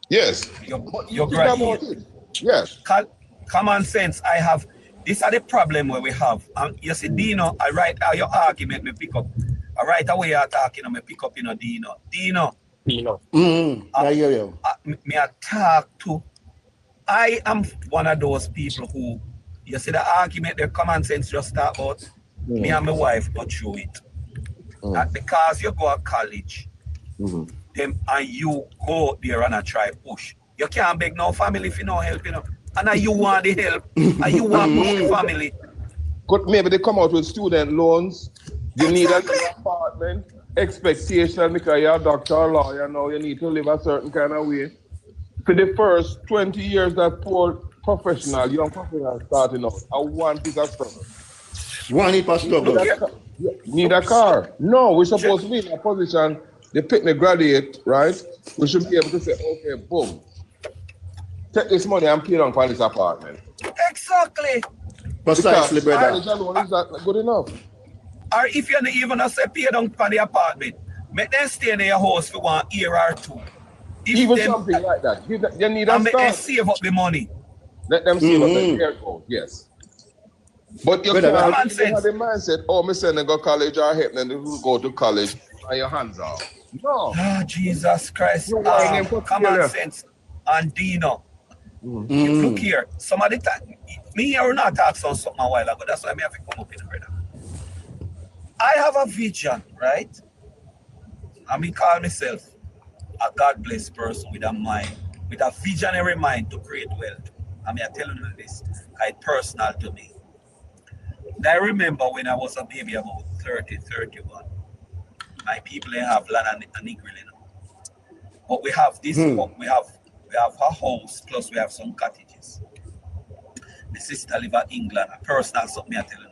Yes. You're graduate. Yes. Common sense. I have. These are the problem where we have. You see, Dino, I write your argument, me pick up. I write away you're talking, me pick up, Dino. I hear you. Me I talk to. I am one of those people who, you see the argument, the common sense just start out. Me and my wife go through it. Because you go to college, them and you go there and I try push. You can't beg no family if you no help, And you want the help, and you want push family. Maybe they come out with student loans. You need an apartment, expectation because you're a doctor or lawyer now, you need to live a certain kind of way. For the first 20 years that poor young professional starting out, I want piece of struggle. One heap of struggle. Need a car. No, we're supposed to be in a position, they pick the graduate, right? We should be able to say, okay, boom. Take this money and pay down for this apartment. Exactly. Precisely, brother. Is that good enough? Or if you don't even say pay down for the apartment, make them stay in your house for 1 year or 2. Even something like that. You need a make them save up the money. Let them save up the year goal, yes. But you can't have the mindset, oh, my son go to college or help them to go to college and your hands off. No. Oh, Jesus Christ. Common sense. And Dino. Look here. Some of the time, me here will not talk on something a while ago. That's why I have to come up in the brother. I have a vision, right? I mean, call myself a God-blessed person with a mind, with a visionary mind to create wealth. I mean, I'm telling you this, it's personal to me. And I remember when I was a baby, about 30, 31, my people they have land and Negril, But we have this, we have a house, plus we have some cottages. My sister live in England, a personal something I'm telling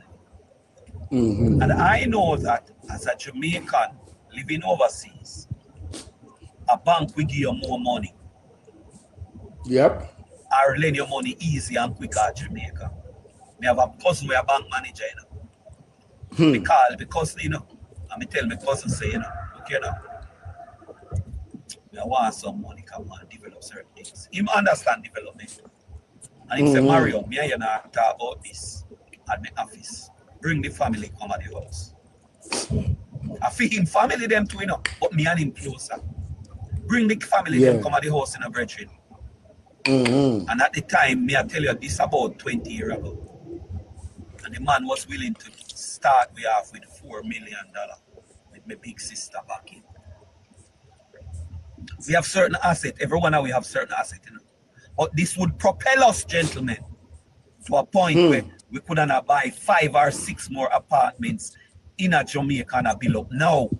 you. And I know that as a Jamaican living overseas, a bank will give you more money. Yep. Or lend your money easy and quicker at Jamaica. I have a cousin who is a bank manager, Because, I tell my cousin, say, look, I want some money, come on, develop certain things. Him understand development. And he say, Mario, me and you not talk about this at my office. Bring the family come at the house. I feel him family them too, but me and him closer. Bring the family them come at the house in a brethren. And at the time, me I tell you this about 20 years ago. And the man was willing to start me off with $4 million with my big sister back in. We have certain assets. Everyone now we have certain assets, But this would propel us, gentlemen, to a point where we couldn't buy 5 or 6 more apartments in a Jamaica and build up now.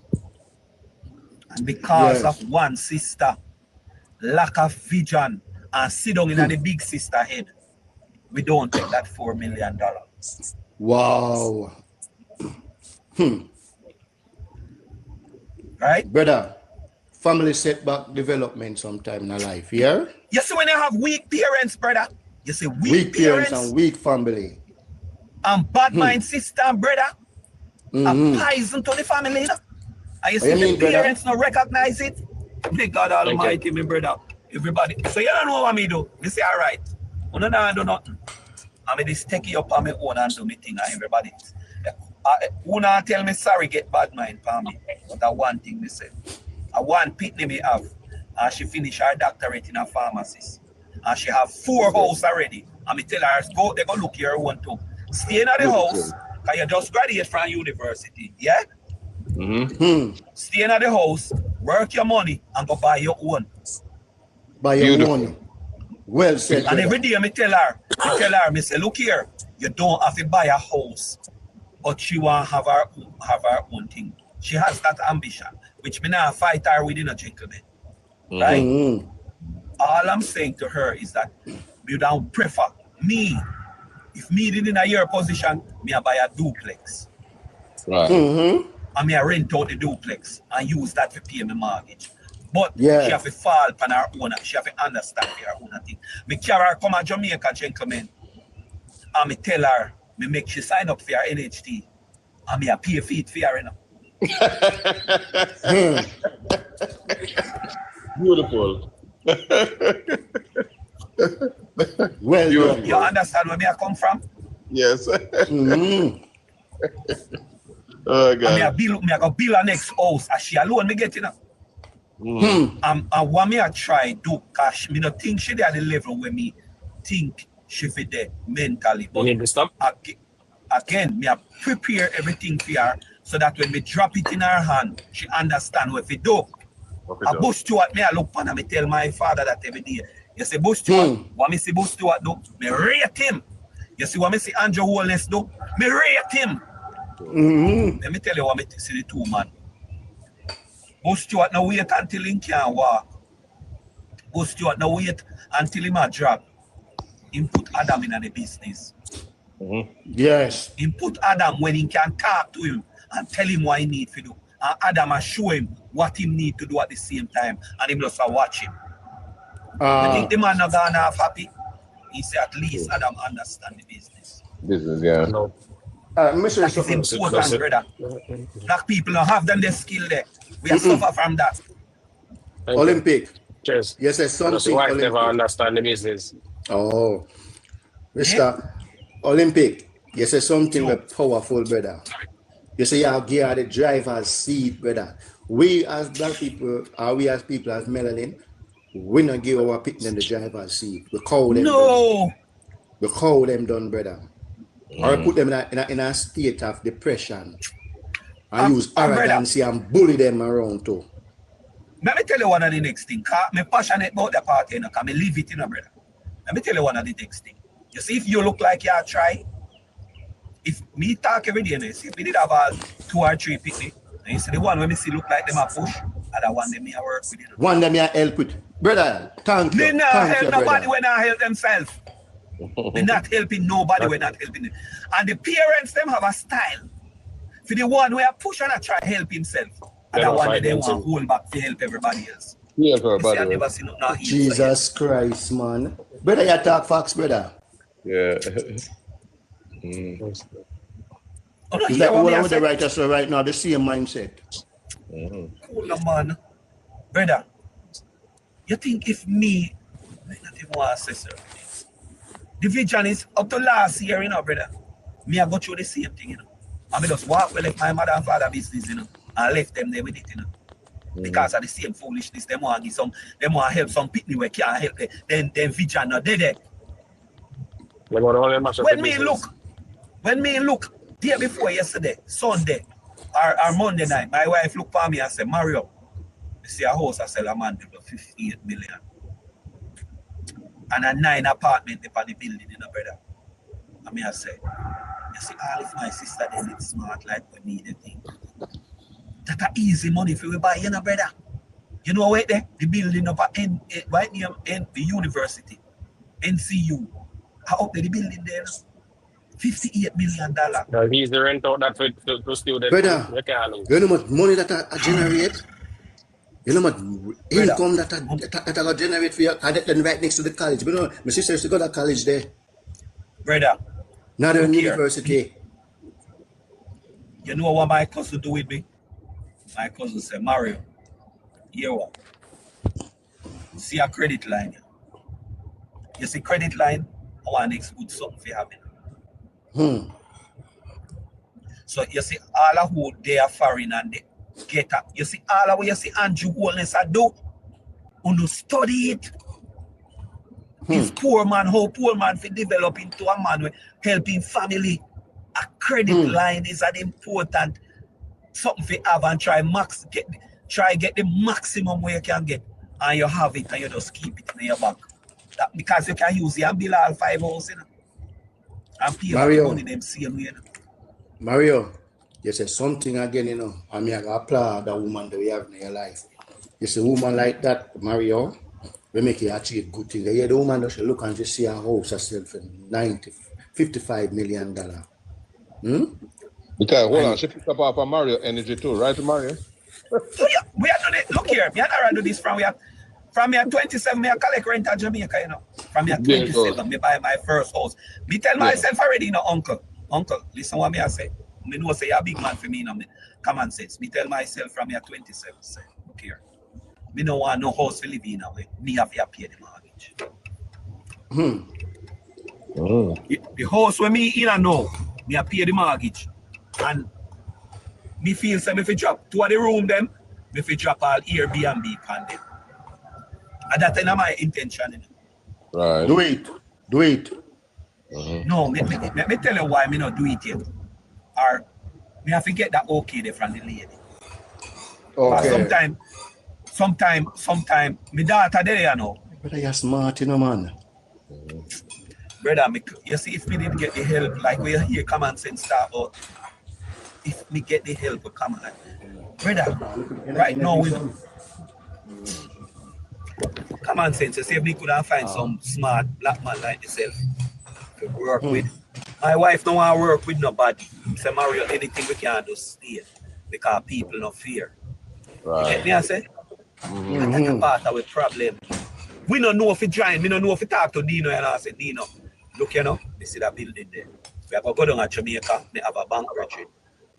And because of one sister, lack of vision, and sit down in the big sister head, we don't take that $4 million. Wow. Right? Brother, family setback development sometime in life, yeah? You see when you have weak parents, brother, you see weak parents and weak family. And bad mind sister and brother, a poison to the family, And you see the parents not recognize it. May God Almighty, my brother. Everybody. So you don't know what me do. You say, all right. I do nothing. I mean, just take it up on my own and do my thing and everybody. Who not tell me sorry get bad mind for me. But that one thing they say. I one pitney me have. And she finish her doctorate in a pharmacist. And she have 4 houses already. And me tell her, go, they go look your one too. Stay in the house. Because you just graduate from university. Yeah? Stay in the house, work your money, and go buy your own. Buy your own. Well said. And every day I tell her, me say, look here, you don't have to buy a house, but she want to have her own thing. She has that ambition, which me now fight her within a gentleman. Right? All I'm saying to her is that you don't prefer me. If me did in a year position, me I buy a duplex. Right. And me I rent out the duplex and use that to pay my mortgage. But she have to fall upon her own, she have to understand her own thing. Me carry her come to Jamaica, gentlemen, and me tell her, me make she sign up for her NHT, and me a pay for it for her, Beautiful. Well done. You understand where me I come from? Yes. Mm-hmm. Oh, God. And me I go build a next house. And she alone me get, you know. And what me I try do, cause me not think she there at the level where me think she fit there mentally. But You need to stop. again, me I prepare everything for her so that when me drop it in her hand, she understand what we do. A Bush Stewart, me I look upon and me tell my father that every day. You see Bush Stewart, what me see Bush Stewart do, me rate him. You see what me see Andrew Holness do, me rate him. Let me tell you what me see the two man. Bush Stewart now wait until he can walk. Bush Stewart now wait until him a drop. Him put Adam in the business. Yes. Him put Adam when he can talk to him and tell him what he need to do. And Adam will show him what he need to do at the same time. And him just watch him. I think the man not gonna have happy. He said at least Adam understand the business. Business, yeah. No. Mr. That is important, brother. Black people don't have them the skill there. We are suffer from that. Thank Olympic. you. Cheers. Yes, there's Because something. wife never Olympic. understand the business. Oh, Mr. Olympic. You say something very powerful, brother. You say you give her the driver's seat, brother. We as black people, or we as people as melanin, we not give our people the driver's seat. We call them. No. Done. We call them done, brother. Or put them in a state of depression and use arrogance and bully them around too. Let me tell you one of the next thing. I'm passionate about the party, and I live it, brother. Let me tell you one of the next thing. You see, if you look like you are trying, if me talk every day, see, if we did have 2 or 3 people, and you see the one when me see look like them a push, and the one them me a work with. One them I help with. Brother, thank you. They not Thank help you, nobody brother. when they help themselves. They're not helping nobody when not helping them. And the parents them have a style. For the one where push and try to help himself. And the one that they want to hold back to help everybody else. Yeah, everybody. I never seen no Jesus Christ, man. Brother, you talk facts, brother. Yeah. Oh, no, It's like all of the writers are right now, the same mindset. Cool, man. Brother, you think if me, I not even want to say sir, the vision is up to last year, you know, brother. Me, I go through the same thing, you know. I mean, just walk with my mother and father business, you know, and left them there with it, you know. Because of the same foolishness, they want to give some, they want to help some people where can't help them. Then vision not there. When me look, day before yesterday, Sunday, or Monday night, my wife looked for me and said, Mario, you see a house I sell a man for 58 million. And a 9 apartment upon the building, you know, brother. And me I say, you see, all if my sister they live smart like we need a thing. That's a easy money for we buy, you know, brother. You know what there? The building up at right near the university, NCU. How up there the building there? $58 million. No, he's the rent out that to students. Brother, you know how much money that I generate? You know how much income that I generate for you? And then right next to the college. You know, my sister used to go to college there. Brother. Not in university. You know what my cousin do with me? My cousin said, Mario, here what? See a credit line. You see credit line, I want to exclude something for having. So you see all of who they are foreign and they get up. You see all of what you see Andrew Holness I do. You study it. This poor man, how poor man fi develop into a man with helping family. A credit line is an important something for have and try get the maximum where you can get, and you have it and you just keep it in your bank. That because you can use it and bill all 5 hours, you know. And pay Mario, money them same way, you know. Mario, you say something again, you know. I mean, I applaud the woman that we have in your life. You see a woman like that, Mario, we make you achieve good things. Yeah, the woman that she look and just see her house herself for $55 million. Because hold on, she picked up off of Mario energy too, right, Mario? So yeah, we are doing it. Look here, me and I do this from me at 27, me I collect rent at Jamaica, you know. From me at 27, me buy my first house. Me tell myself already, you know, uncle, listen what me I say. Me know say you're a big man for me, you know, me common sense. Me tell myself from me at 27, say, look here. Me no want no house to live in away. Me have to pay the mortgage. The house where me in now, me have pay the mortgage. And me feel say me fi drop 2 of the room them, me fi drop all Airbnb on them. And that's my intention. You know? Right. Do it. No, me tell you why me not do it yet. Or me have to get that okay there from the lady. Okay. Sometime, my daughter there, you know. Brother, you're smart, you know, man. Brother, you see, if me didn't get the help, like we hear common sense start out, if me get the help, come on. Brother, right now, we common sense, you see, if we could find some smart black man like yourself to work with. My wife don't want to work with nobody. Say, Mario, anything we can do, stay. Because people no fear. Right. Get me, I say? That's a part of the problem. We don't know if we join, we don't know if we talk to Dino, and I say, Dino, look, you know, you see that building there. We have to go down to Jamaica, they have a bank record,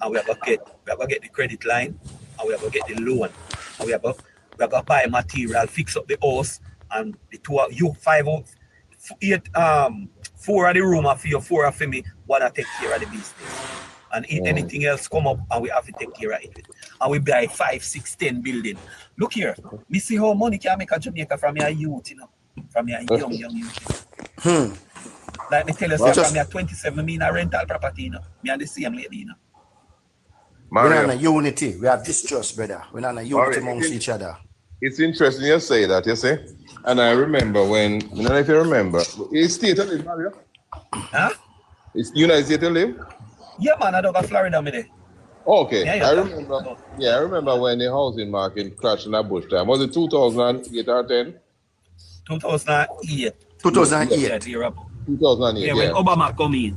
and we have to get the credit line, and we have to get the loan, and we have to buy material, fix up the house, and the 2 of you, 5 out, 8, 4 of the room for you, 4 of me, want to take care of the business. And if anything else come up, and we have to take care of it. And we buy 5, 6, 10 building. Look here, me see how money can make a Jamaica from your youth, you know, from your young youth. Like me tell you, from your 27, me in a rental property, you know. Me and the same lady, you know. We're not in a unity. We have distrust, brother. We're not in a unity amongst each other. It's interesting you say that, you see. And I remember when, I don't know if you remember, is state to live, Mario? Huh? Is United States to live? Yeah, man, I don't go Florida, me there. Okay, Yeah, I remember. Yeah, I remember when the housing market crashed in that bush time. Was it 2008 or 10? 2008. 2008. Yeah, 2008. Yeah, when Obama come in.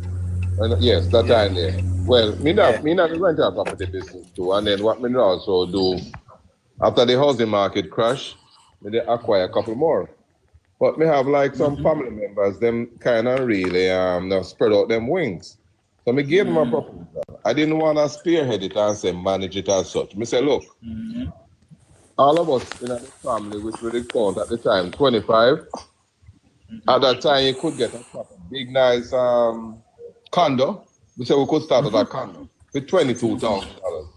Yes, that time there. Well, me not the rental property business too. And then what me also do after the housing market crash, me they acquire a couple more. But me have like some family members, them kind of really spread out them wings. So me gave them a proposal. I didn't want to spearhead it and say manage it as such. Me say, look, all of us in the family, which we count at the time, 25. At that time, you could get a big, nice condo. We said we could start at that condo with $22,000.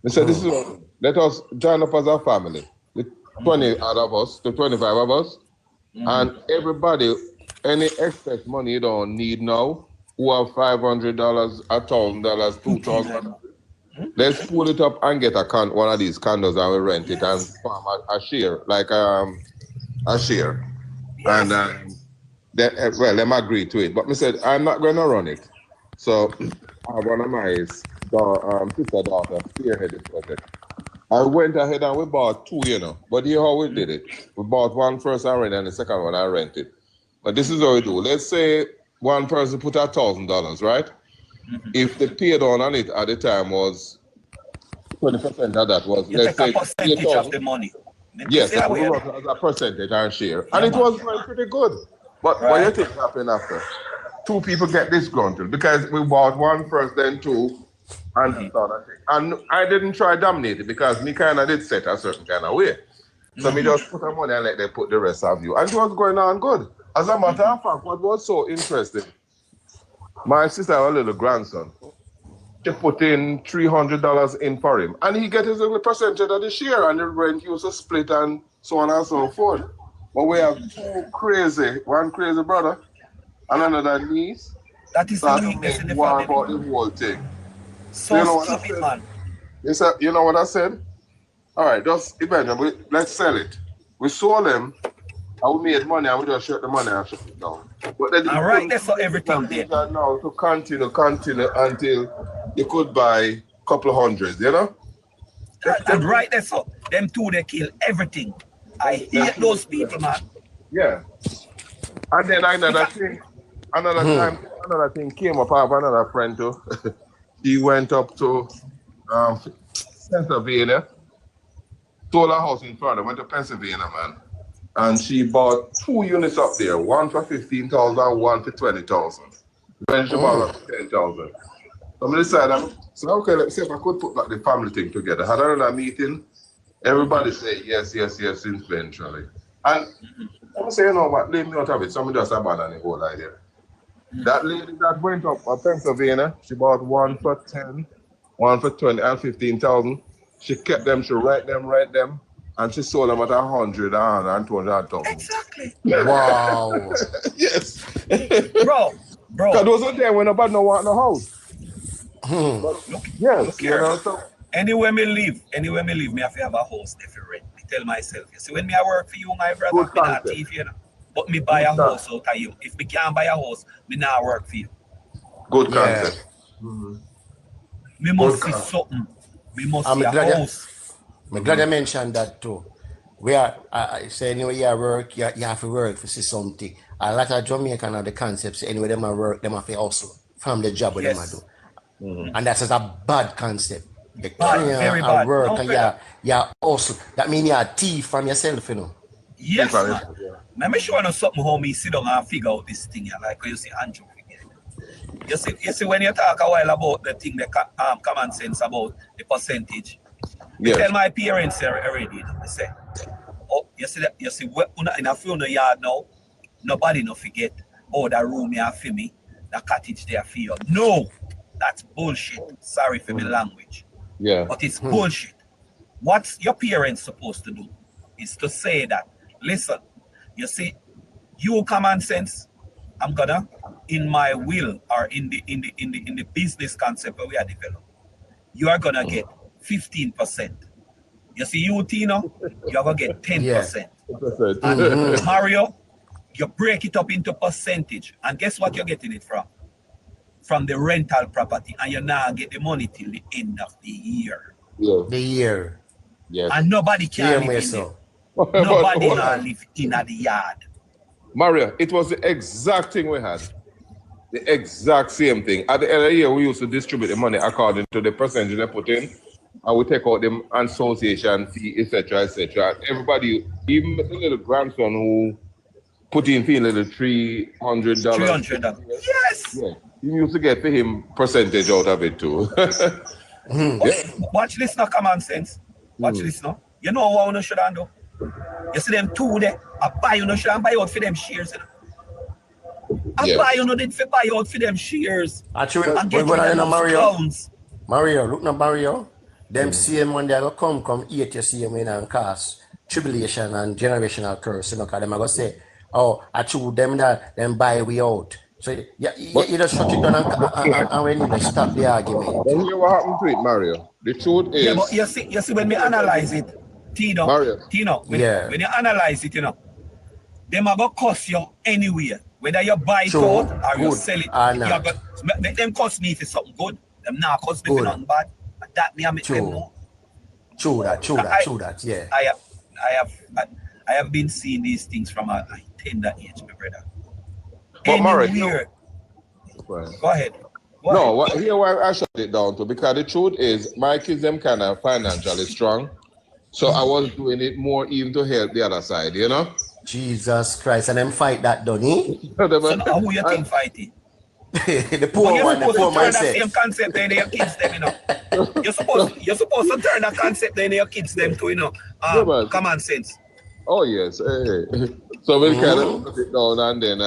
We said, this is what, let us join up as a family. The 20 out of us, the 25 of us, and everybody, any excess money you don't need now, who have $500, $1,000, $2,000. Let's pull it up and get one of these condos and we rent it and farm a share, like a share. And them agree to it. But me said, I'm not going to run it. So I have one of my sister daughter spearhead this project. I went ahead and we bought 2, you know. But here how we did it. We bought one first and rent and the second one I rented. But this is how we do. Let's say one person put $1,000, right? If the paid on it at the time was 20% of that was, let's say, a percentage of the money. Yes, we work as a percentage and share. And it was going pretty good. But what do you think happened after? 2 people get disgruntled because we bought one first, then 2, and the other thing. And I didn't try to dominate it because me kind of did set a certain kind of way. So me just put the money and let them put the rest of you. And it was going on good. As a matter of fact, what was so interesting, my sister had a little grandson. She put in $300 in for him. And he get his little percentage of the share and the rent used to split and so on and so forth. But we have 2 crazy, one crazy brother and another niece. That is the weakness in the family. About the whole thing. So you know what stupid, I man. You know what I said? All right, just imagine, let's sell it. We sold them and we made money and we just shut the money and shut it down. But then all right, that's for everything there. Now to continue until you could buy a couple of hundreds, you know? And right there, so them 2 they kill everything. I hate those people, man. Yeah. And then another thing came up. I have another friend too. He went up to Pennsylvania, sold a house in Florida, went to Pennsylvania, man. And she bought 2 units up there, one for $15,000, one for $20,000. Then she bought $10,000. So I decided, okay, let's see if I could put back the family thing together. Had another meeting Everybody say yes, eventually. And I'm saying, you know what, leave me out of it. Somebody just abandoned the whole idea. That lady that went up to Pennsylvania, she bought one for 10, one for 20 and 15,000. She kept them, she write them, and she sold them at 100 and 200,000. Exactly. Wow. Yes. Bro. Because those are there when nobody no want no house. Look Yes, you here. know, so Anywhere me live, me have to have a house there for rent. Me tell myself, you see, when me I work for you, my brother, Good me not concept. thief, you know. But me buy a house out of you. If me can't buy a house, me not work for you. good Yeah. concept. Me must Good see something. Me must I'm see a glad you- house. I'm glad you mentioned that too. We are, I say anyway, you work, you have to work to see something. A lot of Jamaican have the concepts, anyway, them a work, them have to hustle from the job what them a do. And that's just a bad concept. You Bad, very can't bad. work No, and brother. you hustle. That means you're a thief from yourself, you know. Yes, People, man. Let me show you something how me sit down and figure out this thing. Like when you see Andrew again. You see when you talk a while about the thing, the common sense about the percentage. Yes. Tell my parents already. I say, oh, you see in a few yard now, nobody no forget. Oh, that room here for me, the cottage there for you. No, that's bullshit. Sorry for my language. Yeah. But it's bullshit. What your parents supposed to do is to say that, listen, you see, you common sense, I'm gonna, in my will or in the business concept that we are developing, you are gonna get 15%. You see, you Tino, you're gonna get 10%. And Mario, you break it up into percentage, and guess what you're getting it from? From the rental property, and you now get the money till the end of the year. Yeah. The year. Yes. And nobody can Hear live me in so. there. Nobody can live in the yard. Mario, it was the exact thing we had. The exact same thing. At the end of the year, we used to distribute the money according to the percentage they put in, and we take out the association fee, etc., etc. Everybody, even the little grandson who put in fee little $300. $300. Yes. Yeah, you used to get for him percentage out of it too. Watch this now, common sense. Watch this now. You know what you should do? You see them two there. I buy you no should buy out for them shares. You know? I buy you no did for buy out for them shares. Actually, And get when I rid know of Mario, clowns. look now Mario. Them same one they go come eat you see when and cause tribulation and generational curse, you know, because them are gonna say, oh, I choose them that them buy we out. So you just shut it down and when you stop the argument. Then hear what happened to it, Mario. The truth is, Yeah, but you see when we analyze it, Tino, when you analyze it, you know, them are gonna cost you anywhere. Whether you buy it out or you sell it, make them cost me for something good. Them not cost me for nothing bad. But that me I make them know. True that, yeah. I have been seeing these things from a tender age, my brother. But Mario, Anywhere. Go ahead. Here why I shut it down to, because the truth is my kids them kind of financially strong. So I was doing it more even to help the other side, you know? Jesus Christ, and them fight that done, eh? So now who you think fighting? The poor one, the poor mindset. mindset. That same concept in your kids them, you know. You're supposed to turn that concept in your kids them to, you know, common sense. Oh yes. So we'll kind of put it down and then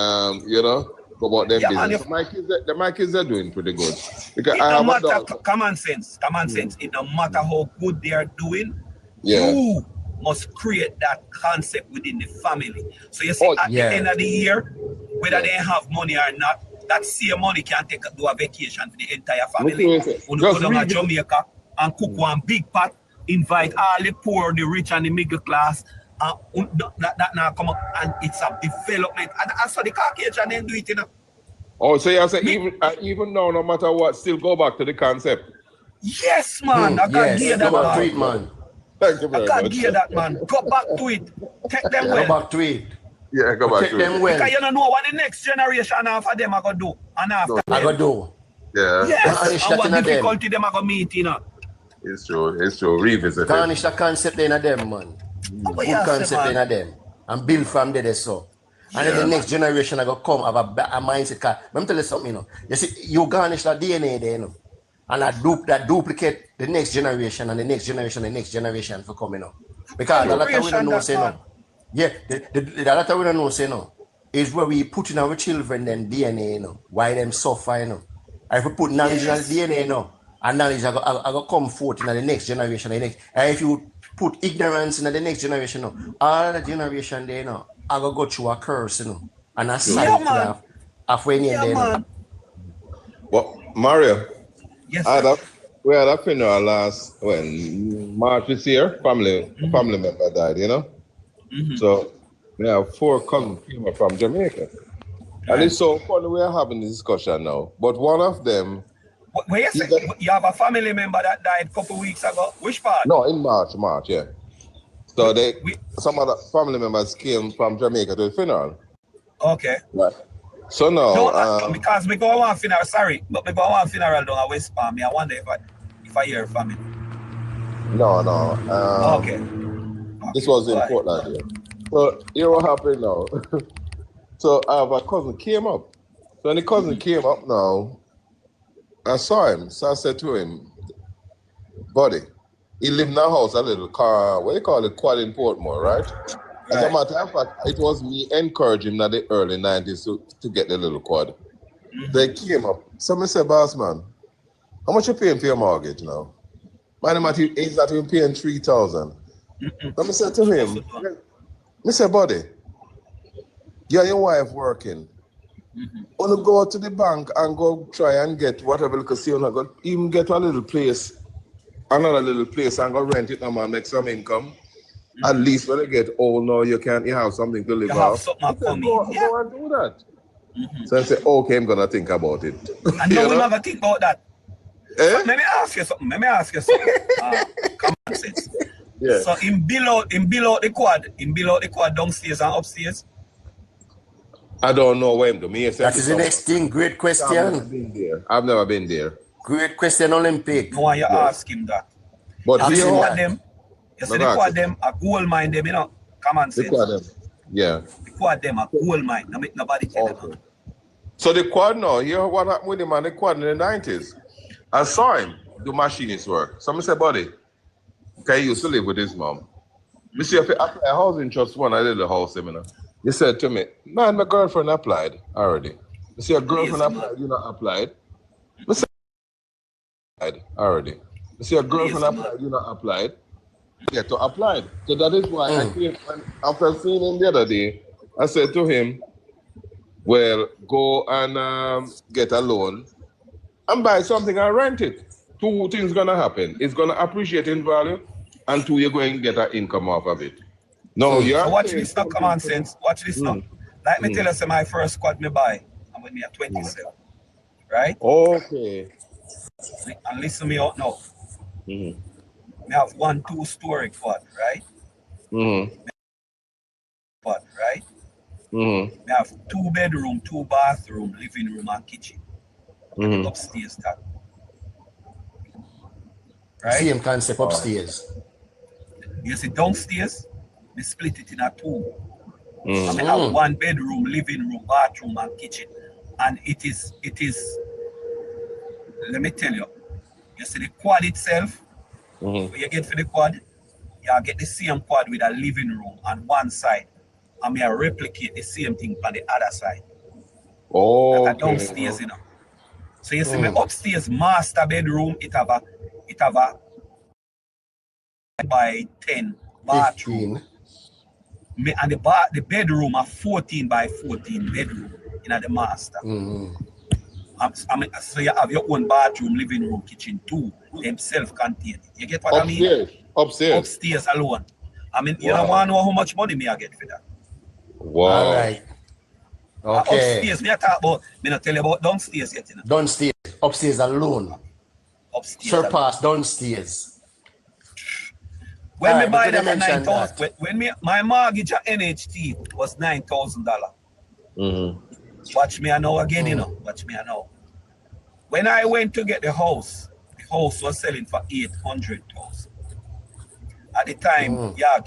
you know, go about them business. So my kids are doing pretty good. Because I have matter common sense. It no matter how good they are doing, you must create that concept within the family. So you see at the end of the year, whether they have money or not, that same money can do a vacation for the entire family. When you go down to Jamaica and cook one big pot, invite all the poor, the rich and the middle class, that now come up, and it's a development. And that's how the Caucasian then do it, you know. Oh, so you say even now, no matter what, still go back to the concept. Yes, man. I can't hear that, man. Thank you very much. I can't hear that, man. Go back to it. Take them well. Go back to it. Yeah, go back to them it. well. Because you don't know what the next generation after them are going to do. And after I go do. Yeah. Yes. And what difficulty them are going to meet, you know. It's true. Revisit Garnish the concept in them, man. Good concept in them. And build from there, so. And then the next generation are going to come have a mindset. Let me tell you something, you know. You see, you garnish the DNA there, you know. and that duplicate the next generation and the next generation and the next generation for coming up. Because a lot of we don't know say no. Yeah, the lot of we don't know say no is where we put in our children then DNA, you know, why them suffer, you know. And if we put knowledge in the DNA, you know, and knowledge I go come forth in the next generation, and if you put ignorance in the next generation, you know, all the generation there, you know, I go through a curse, you know, and a cycle of when you're there, you know. Well, Mario, Yes, we had a funeral last March this year. Family member died, you know. So we have 4 cousins came up from Jamaica, and it's so funny we are having this discussion now. But one of them, where you have a family member that died a couple weeks ago. Which part? No, in March, yeah. So some other family members came from Jamaica to the funeral. Okay. Right. So now, no, because we go on one funeral. Sorry, but we go on one funeral down at West Palm. I wonder if I hear family. No. Okay. This was in Portland. Yeah. So here what happened now. So I have a cousin came up. So when the cousin came up now, I saw him. So I said to him, buddy, he lived in a house, a little car, what do you call it, quad in Portmore, right? As a matter of fact, it was me encouraging him in the early 90s to get the little quad. They came up. So I said, boss man, how much you paying for your mortgage now? Man, he's not even paying 3,000. So I said to him, I said, buddy, you and your wife working. Want to go to the bank and go try and get whatever you can see, go even get a little place, another little place, and go rent it and make some income. At least when you get old now, you have something to live off. Go and do that. So I said, okay, I'm gonna think about it. And no, we're not gonna think about that. So let me ask you something. Common sense. Yeah. So in below the quad downstairs and upstairs. I don't know where I'm going. That is the next thing. Great question. I've never been there. Great question, Olympic. No one you ask him that. But you quad them. You see the quad them a gold mine them, you know. Common sense. The quad them. Yeah. The quad them a gold mine. No make nobody tell them. So the quad now, you know what happened with him on the quad in the 90s? I saw him do machinist work. So I said, buddy, okay, you used to live with his mom. Me see if you apply a housing trust one, I did the house seminar. He said to me, man, my girlfriend applied already. You see, your girlfriend applied, you not applied. I said, applied already. You see, your girlfriend applied, you not applied. Yeah, to apply. So that is why I came, after seeing him the other day, I said to him, well, go and get a loan and buy something and rent it. 2 things gonna happen. It's gonna appreciate in value, and 2, you're going to get an income off of it. No, so watch this now, common sense. Watch this now. Like me tell you, say my first squad me buy, and when me at 27, right? Okay. And listen me out now. Me have 1 2-story quad, right? Quad, right? Me have 2 bedroom, 2 bathroom, living room, and kitchen. Upstairs, that. Right? Same concept upstairs. You see downstairs, we split it in a 2. I mean, have 1 bedroom, living room, bathroom, and kitchen. And it is, let me tell you, you see the quad itself, what you get for the quad, you get the same quad with a living room on one side. And I replicate the same thing on the other side. Oh, like downstairs, you know. So you see my upstairs master bedroom, it have a by 10 bathroom. And the bedroom a 14 by 14 bedroom in the master. I mean, so you have your own bathroom, living room, kitchen too, them self-contained. You get what I mean? Upstairs alone. I mean, you don't want to know how much money me I get for that. Wow. All right. Okay. Upstairs, me I talk about, me not tell you about downstairs yet, you know. Downstairs, upstairs alone. Upstairs. Surpass alone. Downstairs. When me buy that for 9,000, when my mortgage at NHT was $9,000. Watch me I know again, you know. Watch me I know. When I went to get the house was selling for 800,000. At the time, I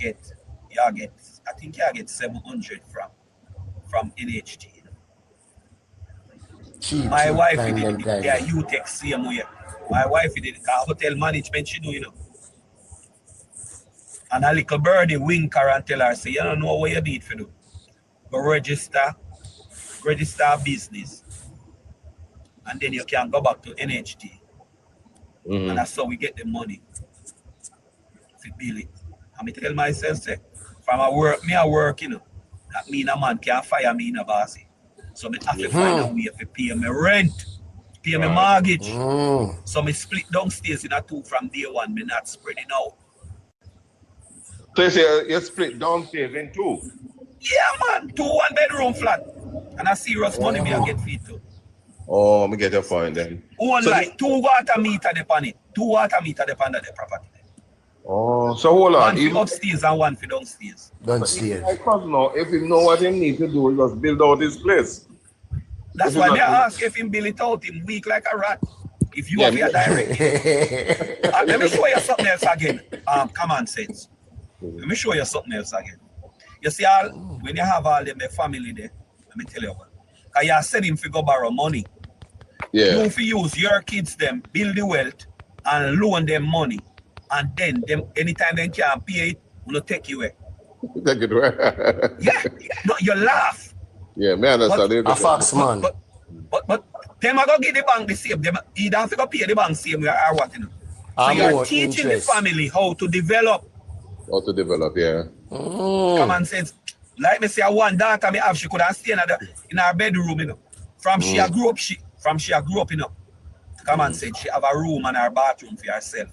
think you get 700 from NHT. Cheap, my wife did their UTEX same way. My wife did hotel management, she do, you know. And a little birdie wink her and tell her, say, you don't know what you need for do. Go register a business. And then you can go back to NHT. And that's how we get the money. To build it. And I tell myself, say, from I work, you know. That mean a man can't fire me in a bossy. So I have to find a way to pay my rent, pay my mortgage. So I split downstairs in a two from day one, me not spreading out. So you say you split downstairs in two? Yeah, man, 2 1-bedroom flat. And a serious money me I get feet to. Oh, me get your point then. One so like 2 water meter depend it. 2 water meter depend on the property. Oh, so hold on. One for upstairs and one for downstairs. Downstairs. My cousin, if he know what he need to do, he just build out his place. That's why I ask if him build it out, him weak like a rat. If you have your direct. Let me show you something else again. Common sense. Let me show you something else again. You see, when you have all them the family there, let me tell you what. Because you said him to go borrow money. Yeah. You have to use your kids them, build the wealth, and loan them money. And then them anytime they can't pay it, will take you away. Take it away. Yeah. No, you laugh. Yeah, man, understand. A fox man. But them are going to give the bank the same. Them either have to go pay the bank same way or what, you know. So you're teaching interest. the family how to develop. How to develop, yeah. Common sense. Like me say, one daughter me have, she could have stay in her bedroom, you know. From she grew up, you know. Common sense, she have a room and her bathroom for herself.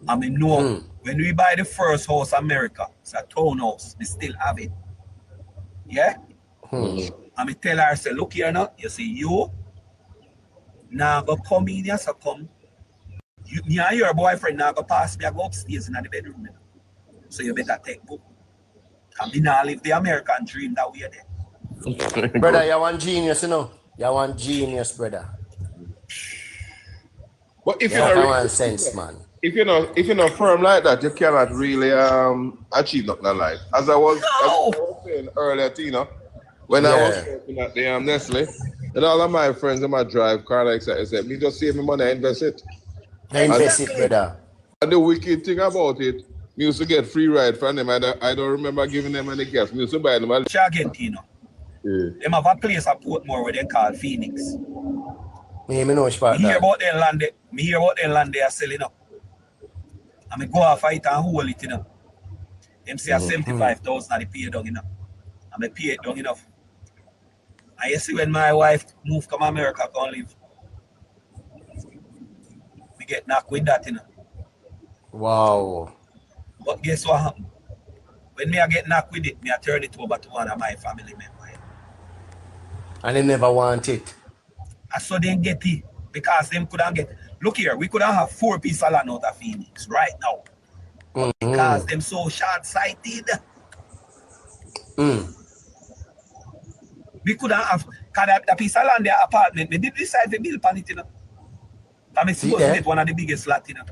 I mean, no, when we buy the first house in America, it's a townhouse, we still have it. Yeah? I mean, tell her, say, look here now, you see, you now go come in here, so come. Me and your boyfriend now go pass me, I go upstairs in the bedroom, you know. So you better take book. And me now live the American dream that we are there. Brother, you're one genius, you know. You're one genius, brother. But if You're you're common sense, man. if you're not firm like that, you cannot really achieve nothing in life. As I was saying earlier, Tina, when I was working at the Nestle, and all of my friends in my drive car, like I said, me just save me money and invest it. Invest it, brother. And the wicked thing about it, me used to get free ride from them. I don't remember giving them any cash. Me used to buy them. Argentina. Them have a place at Portmore where they call Phoenix. Me know about Me hear that. about their land. Me hear about their land they are selling up. And me go off fight and hold it, you know. Them say 75,000 and they pay it down, you know. And me pay it down enough. And you see when my wife moved from America come live, we get knocked with that, you know. Wow. But guess what happened? When me I get knocked with it, me I turn it over to one of my family members. And they never want it. And so they get it. Because them couldn't get. Look here, we couldn't have 4 pieces of land out of Phoenix right now. But because them so short-sighted. We couldn't have, because that piece of land, their apartment, we did decide to build on it, you know. And we supposed to get one of the biggest lots, you know.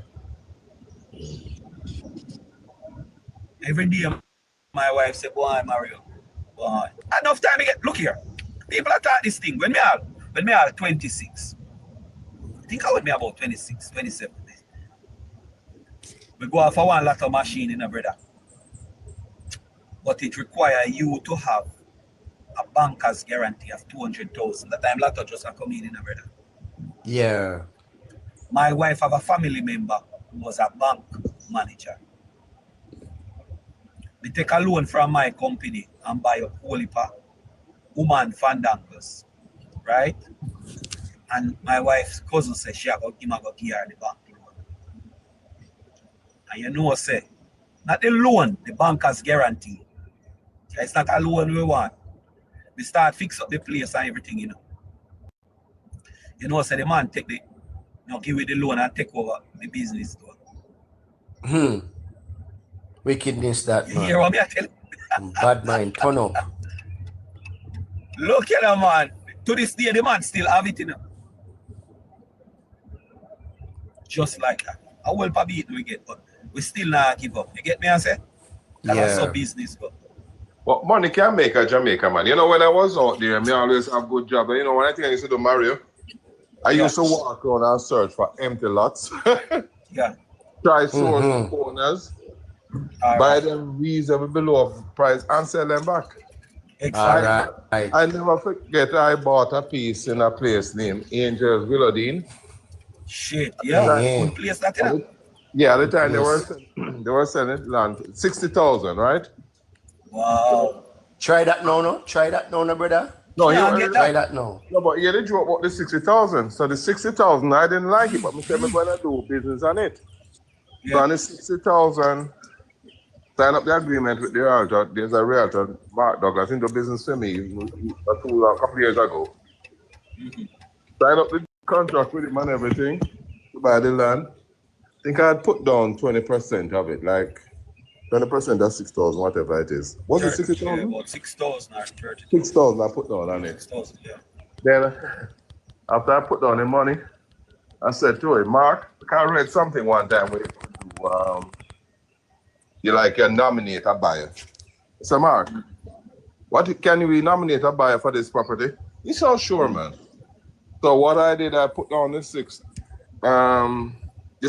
Every day, my wife said, boy, Mario, boy. Enough time to get, look here. People are taught this thing. When me are 26, I think I would be about 26, 27. We go out for one lot of machine in a brother. But it requires you to have a banker's guarantee of 200,000. That time lot of just come in a brother. Yeah. My wife have a family member who was a bank manager. We take a loan from my company and buy a whole heap of woman fandangles, right? And my wife's cousin said she got give her the bank loan. And you know, say, not the loan, the banker's guarantee. It's not a loan we want. We start fix up the place and everything, you know. You know, say the man take the, give you the loan and take over the business. Wickedness that, man. You hear what me I tell you? Bad mind, turn up. Look at that, man. To this day, the man still have it, you know. Just like that. I will probably it we get, but we still not give up. You get me, I say? That's how business go. But money can make a Jamaica, man. You know, when I was out there, I always have good job. And you know, one thing I used to do, Mario, I used to walk around and search for empty lots. Yeah. Try source owners, All buy right. them reasonably below price and sell them back. Exactly. Right. I never forget I bought a piece in a place named Angels Willowdene. Shit, yeah. Good place that, you know. Yeah, at the time Yes. they were selling land 60,000, right? Wow. Try that now, no? Try that now, no, brother. No, Can't get Try that. that now. No, but yeah, they drew about the 60,000. So the 60,000, I didn't like it, but I said I'm gonna do business on it. So Yeah. on the 60,000, sign up the agreement with the realtor. There's a realtor, Mark Douglas, into business for me a couple of years ago. Sign up the contract with him and everything to buy the land. I think I had put down 20% of it, like 20% of 6,000, whatever it is. Was it 60,000? Yeah, about 6,000 or 30,000. 6,000 I put down on it. 6,000, yeah. Then after I put down the money, I said to him, Mark, I read something one time where you nominate a buyer. I said, Mark, can we nominate a buyer for this property? He said, sure, man. So what I did, I put down the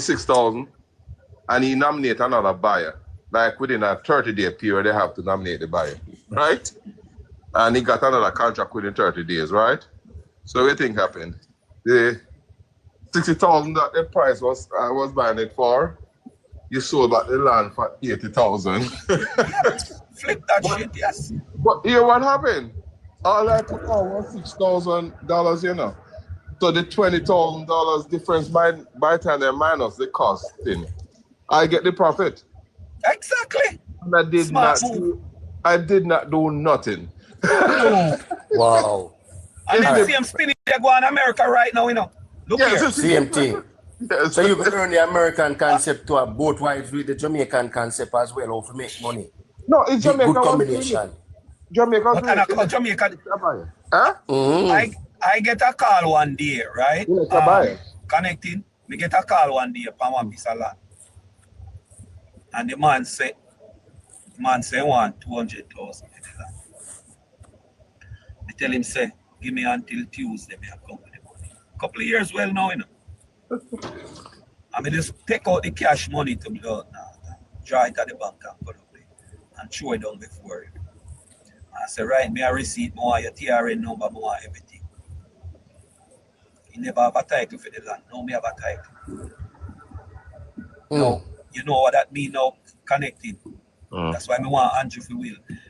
6,000, and he nominated another buyer. Like within a 30-day period, they have to nominate the buyer, right? And he got another contract within 30 days, right? So what think happened? The 60,000 that the price was I was buying it for, you sold back the land for 80,000. Flip that shit, yes. But here what happened? All I put on was $6,000, you know. So the $20,000 difference by the time they minus the cost thing, I get the profit. Exactly. And I did not do nothing. Wow. And then the same spinning they go in America right now, you know. Look here. Same thing. Yes. So you can learn the American concept to both wives with the Jamaican concept as well, how to make money. No, it's Jamaica. Good combination. Jamaica. But I call Jamaica. Huh? I get a call one day, right? Connecting. We get a call one day from one piece of land. And the man say want 200,000 for the land. I tell him, say, give me until Tuesday, me come with the money. Couple of years well now, you know. I mean, just take out the cash money to me, draw it at the bank and put it away and throw it down before you. I say, right, me a receipt, more your TRN number, more everything. He never have a title for the land. Now me have a title. No, you know what that mean now? Connecting. That's why me want Andrew to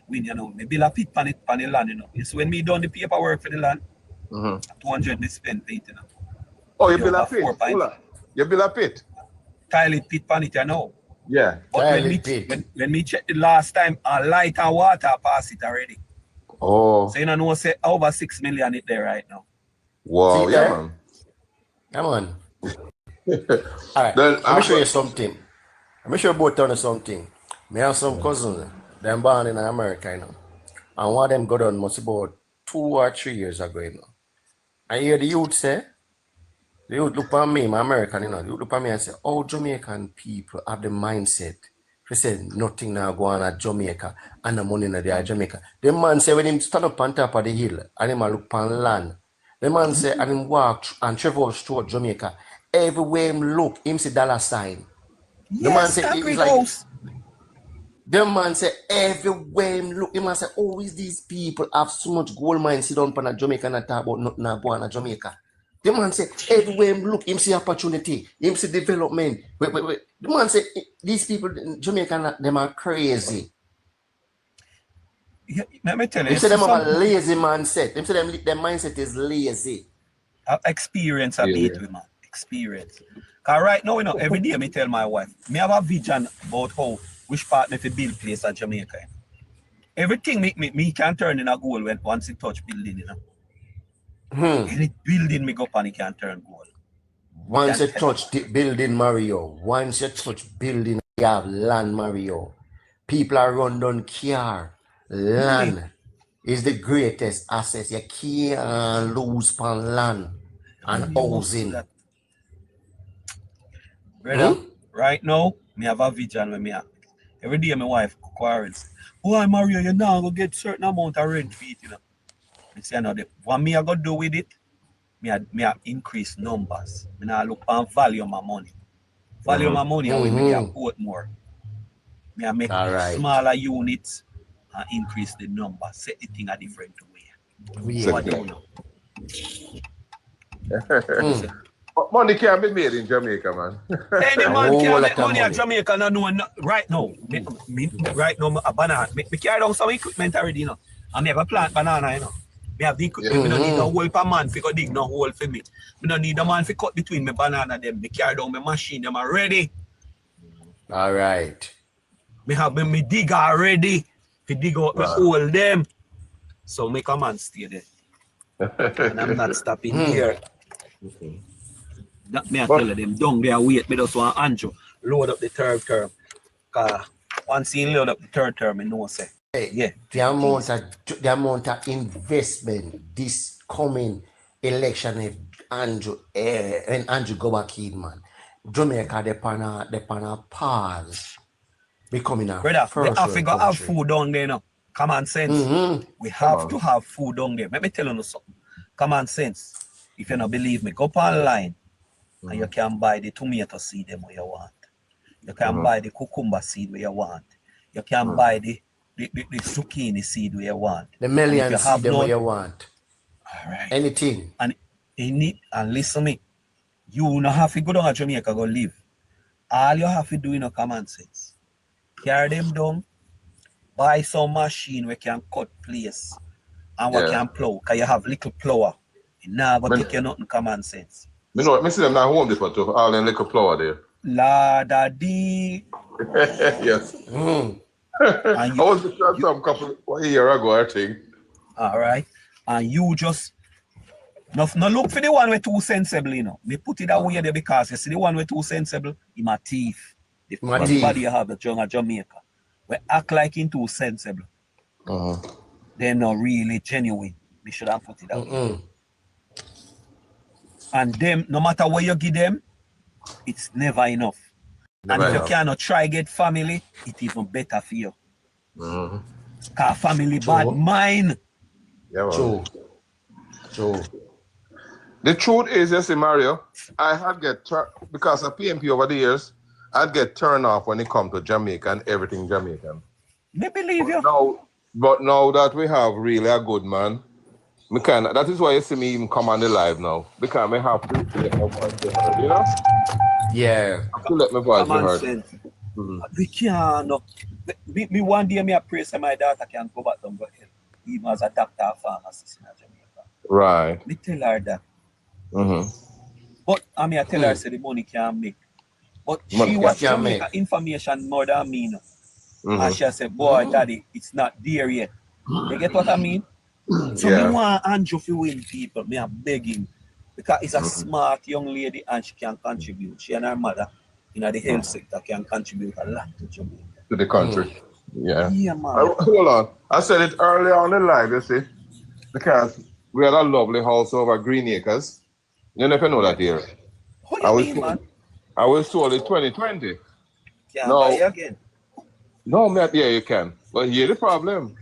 win, you know. Me build a pit on the land, you know. It's when me done the paperwork for the land, 200 me spend it, you know. Oh, you build a pit? You build a pit? Tile it, pit on it, you know. Yeah. But when me check the last time, light and water pass it already. Oh. So you know, say over 6 million it there right now. Wow, see, yeah, man. Come on. All right, let me show you something. Let me show you both on something. Me have some cousins, they're born in America, you know. And one of them got on must about 2 or 3 years ago, you know. I hear the youth say, the youth look at me, my American, you know, the youth look at me and say, oh, Jamaican people have the mindset. They say nothing now go on at Jamaica and the money in there Jamaica. The man say when him stand up on top of the hill and him look on land, the man say and him walk and travel through Jamaica. Everywhere him look, him see dollar sign. The man say it's like the man say everywhere him look, him say always these people have so much gold mine sit down on Jamaica and talk about nothing about Jamaica. The man say everywhere him look, him see opportunity, him see development. Wait. The man say these people in Jamaica, them are crazy. Yeah, let me tell you. They say them have a lazy mindset. They say their mindset is lazy. Experience a beat with man. Experience. Cause right now, you know, every day me tell my wife, me have a vision about how which part me fi build place at Jamaica. Everything me can turn in a goal when once it touch building, you know. Any building me go up and it can turn gold. Once you touch the building, Mario. Once you touch building, you have land, Mario. People are run down car. Land is the greatest asset. You can't lose on land and housing. Brother, right now, me have a vision when me have. Every day my wife quarrels. Why Mario, you now go get certain amount of rent for it, you know. I say no, what me I go do with it? me a increase numbers. Me now look on value of my money. Value of my money I will make a quote more. Me a make smaller units and increase the number. Set the thing a different way. So what do you know? Money can't be made in Jamaica, man. Any man can't make money in Jamaica right now. Right now, a banana. Me carry down some equipment already, you know. And me have a plant banana, you know. Me have the equipment. Me don't need a hole per man for go dig no hole for me. Me don't need a man for cut between me banana them. Me carry down my machine, them are ready. All right. Me have me dig already to dig out the hole them. So make a man stay there. And I'm not stopping here. That me I tell them down there wait. Me just want Andrew load up the third term. Cause once he load up the third term, I know say. The amount of investment this coming election if Andrew and Andrew go back in, man. Jamaica they pan a pause becoming a brother, first we have to have food down there now. Common sense. We have to have food down there. Let me tell you something. Common sense. If you don't believe me, go up online and you can buy the tomato seed them where you want. You can buy the cucumber seed where you want. You can buy the zucchini seed where you want. The million seed them where you want. All right. Anything. And listen me. You don't have to go down to Jamaica go live. All you have to do in common sense. Carry them down. Buy some machine where can cut place and we can plow. Because you have little plower. You now go take you nothing common sense. Me know, me see them now home this one too. All them little plower there. La da dee. Yes. I was just some couple a year ago, I think. All right. And you just no look for the one with too sensible, you know. Me put it away there because you see the one with too sensible, he my teeth. The first body you have the young Jamaica. We act like him too sensible. They're not really genuine. We should have put it away. And them, no matter what you give them, it's never enough. And if you cannot try get family, it's even better for you. Because family bad mind. Yeah, well. True. The truth is, you see, Mario, I had because of PMP over the years, I'd get turned off when it comes to Jamaica and everything Jamaican. Me believe you. But now that we have really a good man, that is why you see me even come on the live now. Because I have to let my voice be heard, you know? Yeah. I have to let my voice be heard. We can't. Me one day, I pray that my daughter can go back down, even as a doctor or pharmacist in Jamaica. Right. Me tell her that. But I tell her say the money can't make. But she wants to make information more than me. And she said, boy, daddy, it's not there yet. You get what I mean? So me want Andrew to win people. Me am begging. Because it's a smart young lady and she can contribute. She and her mother in the health sector can contribute a lot to Jamaica. To the country. Yeah, man. Hold on. I said it earlier on the live, you see. Because we had a lovely house over Green Acres. You never know that here. What do you mean, man? I was told in 2020. Can buy again? No, man, yeah, you can. But here's the problem.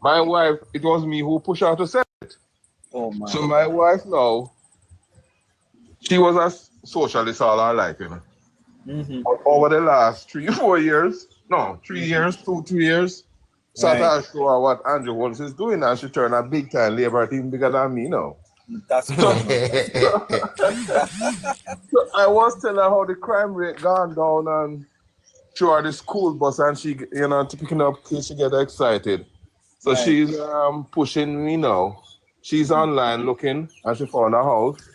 My wife, it was me who pushed her to sell it. Oh, man. So my wife now, she was a socialist all her life, you know. Over the last 3 or 4 years, 3 years, 2 years, started to show her what Andrew Holness is doing, and she turned a big time labor team bigger than me now. That's so I was telling her how the crime rate gone down and show her the school bus and she, to picking up kids, she get excited. So she's pushing me now. She's online looking and she found a house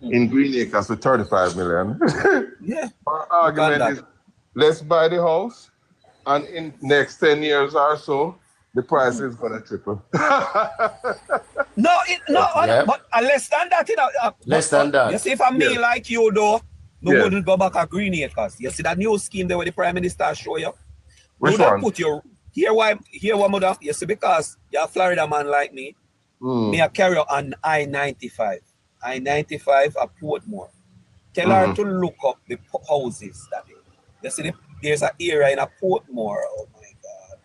in Green Acres for 35 million. Her argument is, let's buy the house and in next 10 years or so, the price is going to triple. But less than that. Less than that. You see, if I'm me like you, though, we wouldn't go back at Green Acres. You see that new scheme there where the Prime Minister show you? Which one? Put your, here what mother, you see, because you're a Florida man like me, me a carry on I-95. I-95 at Portmore. Tell her to look up the houses that you see, there's an area in a Portmore. Oh my God.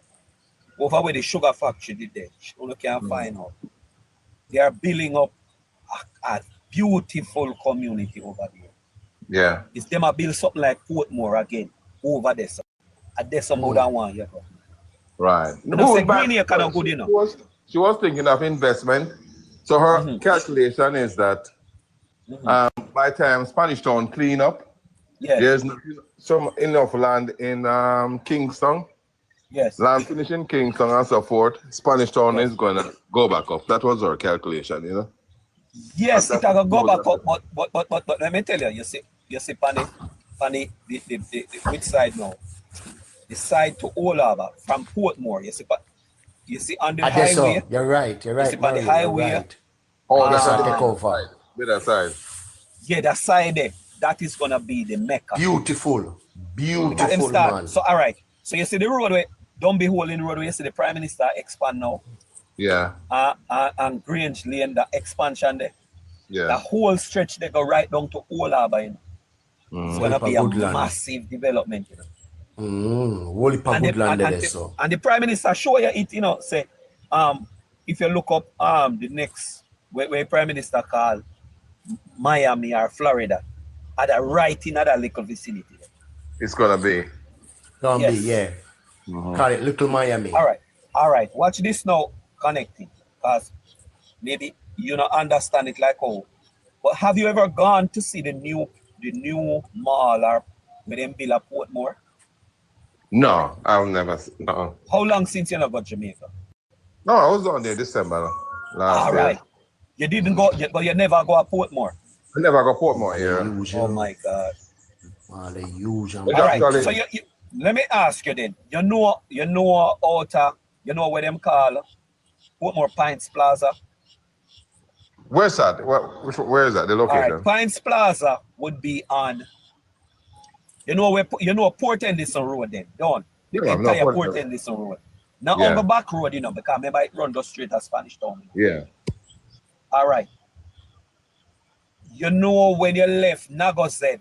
Over where the sugar factory did that. You can't find out. They are building up a beautiful community over there. Yeah. It's them a build something like Portmore again over there. So. And there's some more than 1 year. Right. You know, say Green here kind of good, you know. She was thinking of investment. So her calculation is that by the time Spanish Town clean up, there's some enough land in Kingston. Yes. Land finish in Kingston and so forth. Spanish Town is going to go back up. That was her calculation, you know. Yes, it's going to go back up, but let me tell you, you see, Pani, which side now? The side to Old Harbour from Portmore. You see on the highway. So. You're right. You see on the highway. Right. Oh, that's on the cover. With that side. Yeah, that side there. That is gonna be the Mecca. Beautiful, man. So all right. So you see the roadway. Don't be holding the roadway. You see the Prime Minister expand now. Yeah. And Grange Lane, the expansion there. Yeah. The whole stretch they go right down to Old Harbour. You know? It's gonna be a massive development. You know. And the Prime Minister show you it, you know, say, if you look up the next where Prime Minister called Miami or Florida, at the right in that little vicinity. It's gonna be. Call it Little Miami. All right. Watch this now, connecting, because maybe you don't understand it like how. But have you ever gone to see the new mall or with them build a Portmore? No, I've never. No. How long since you never got Jamaica? No, I was on there December last year. Right. You didn't go, but you never go to Portmore. I never go Portmore here. Oh my God. The usual. All right. So you, let me ask you then. You know where them call Portmore Pines Plaza? Where's that? Where is that? The location? All right. Pines Plaza would be on. You know Port Henderson Road then, don't? The entire Port Henderson Road. Now on the back road, you know, because remember it run just straight to Spanish Town. Yeah. All right. You know when you left Nago Z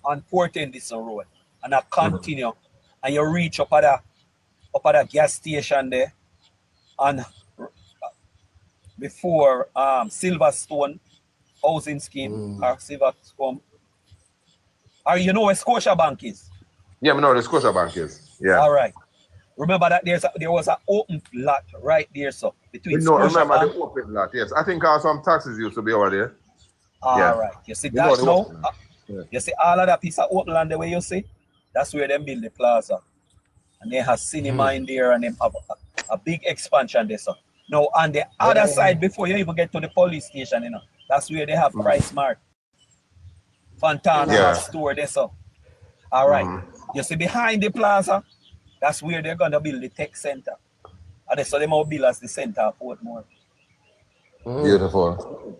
on Port Henderson Road and I continue and you reach up at the gas station there and before Silverstone housing scheme or Silverstone. Or you know where Scotiabank is? Yeah, I know where the Scotiabank is. Yeah. All right. Remember that there was an open lot right there, so between remember the open lot, yes. I think some taxis used to be over there. All right. You see that now? You see all of that piece of open land the way you see? That's where they build the plaza. And they have cinema in there and they have a big expansion there. So now on the other side, before you even get to the police station, you know, that's where they have Price Mart. Fontana store there. So all right. You see behind the plaza, that's where they're gonna build the tech center. And so they might build as the center of Portmore. Beautiful.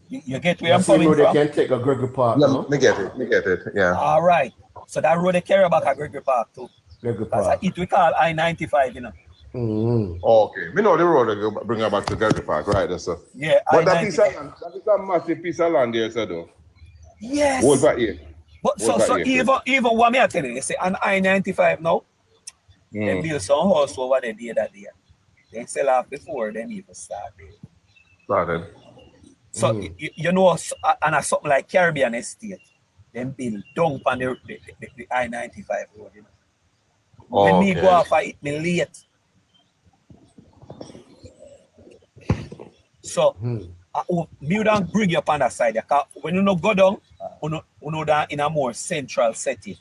You get where I'm coming from? They can take a Gregory Park. No, me get it. Yeah. All right. So that road they carry back at Gregory Park too. Gregory Park. That's it we call I-95, you know. Okay. Me know the road they bring her back to Gregory Park, right? That's so. Yeah. But that is a massive piece of land there, so though. Yes. What about here? But so even what me I tell you, they say on I-95 now, they build some house over there that day. They sell off before them even start there. Started. So you know, and something like Caribbean Estate, them build down on the I-95 road. You know. When me go off, I eat me late. So me don't bring you up on that side. When you no go down, you down in a more central setting.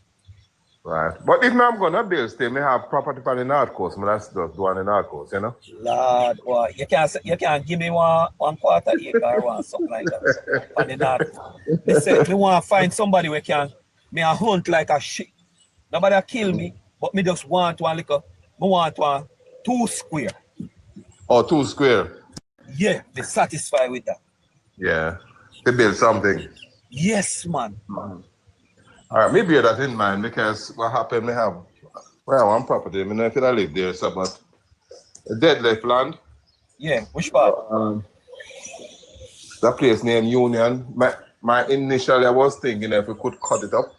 Right. But if I'm gonna build still, me have property on the North Coast, but that's just one in the North Coast, you know? Lord, boy, you can't give me one quarter acre or one something like that on the North. They say me want to find somebody where me a hunt like a shit. Nobody kill me, but me just want one 2 square. Oh, 2 square. Yeah, be satisfied with that. Yeah. To build something. Yes, man. All right, maybe that in mind because what happened, we have one property. I mean, if I live there, so but a dead left land. Yeah, which part? That place named Union. My initially I was thinking if we could cut it up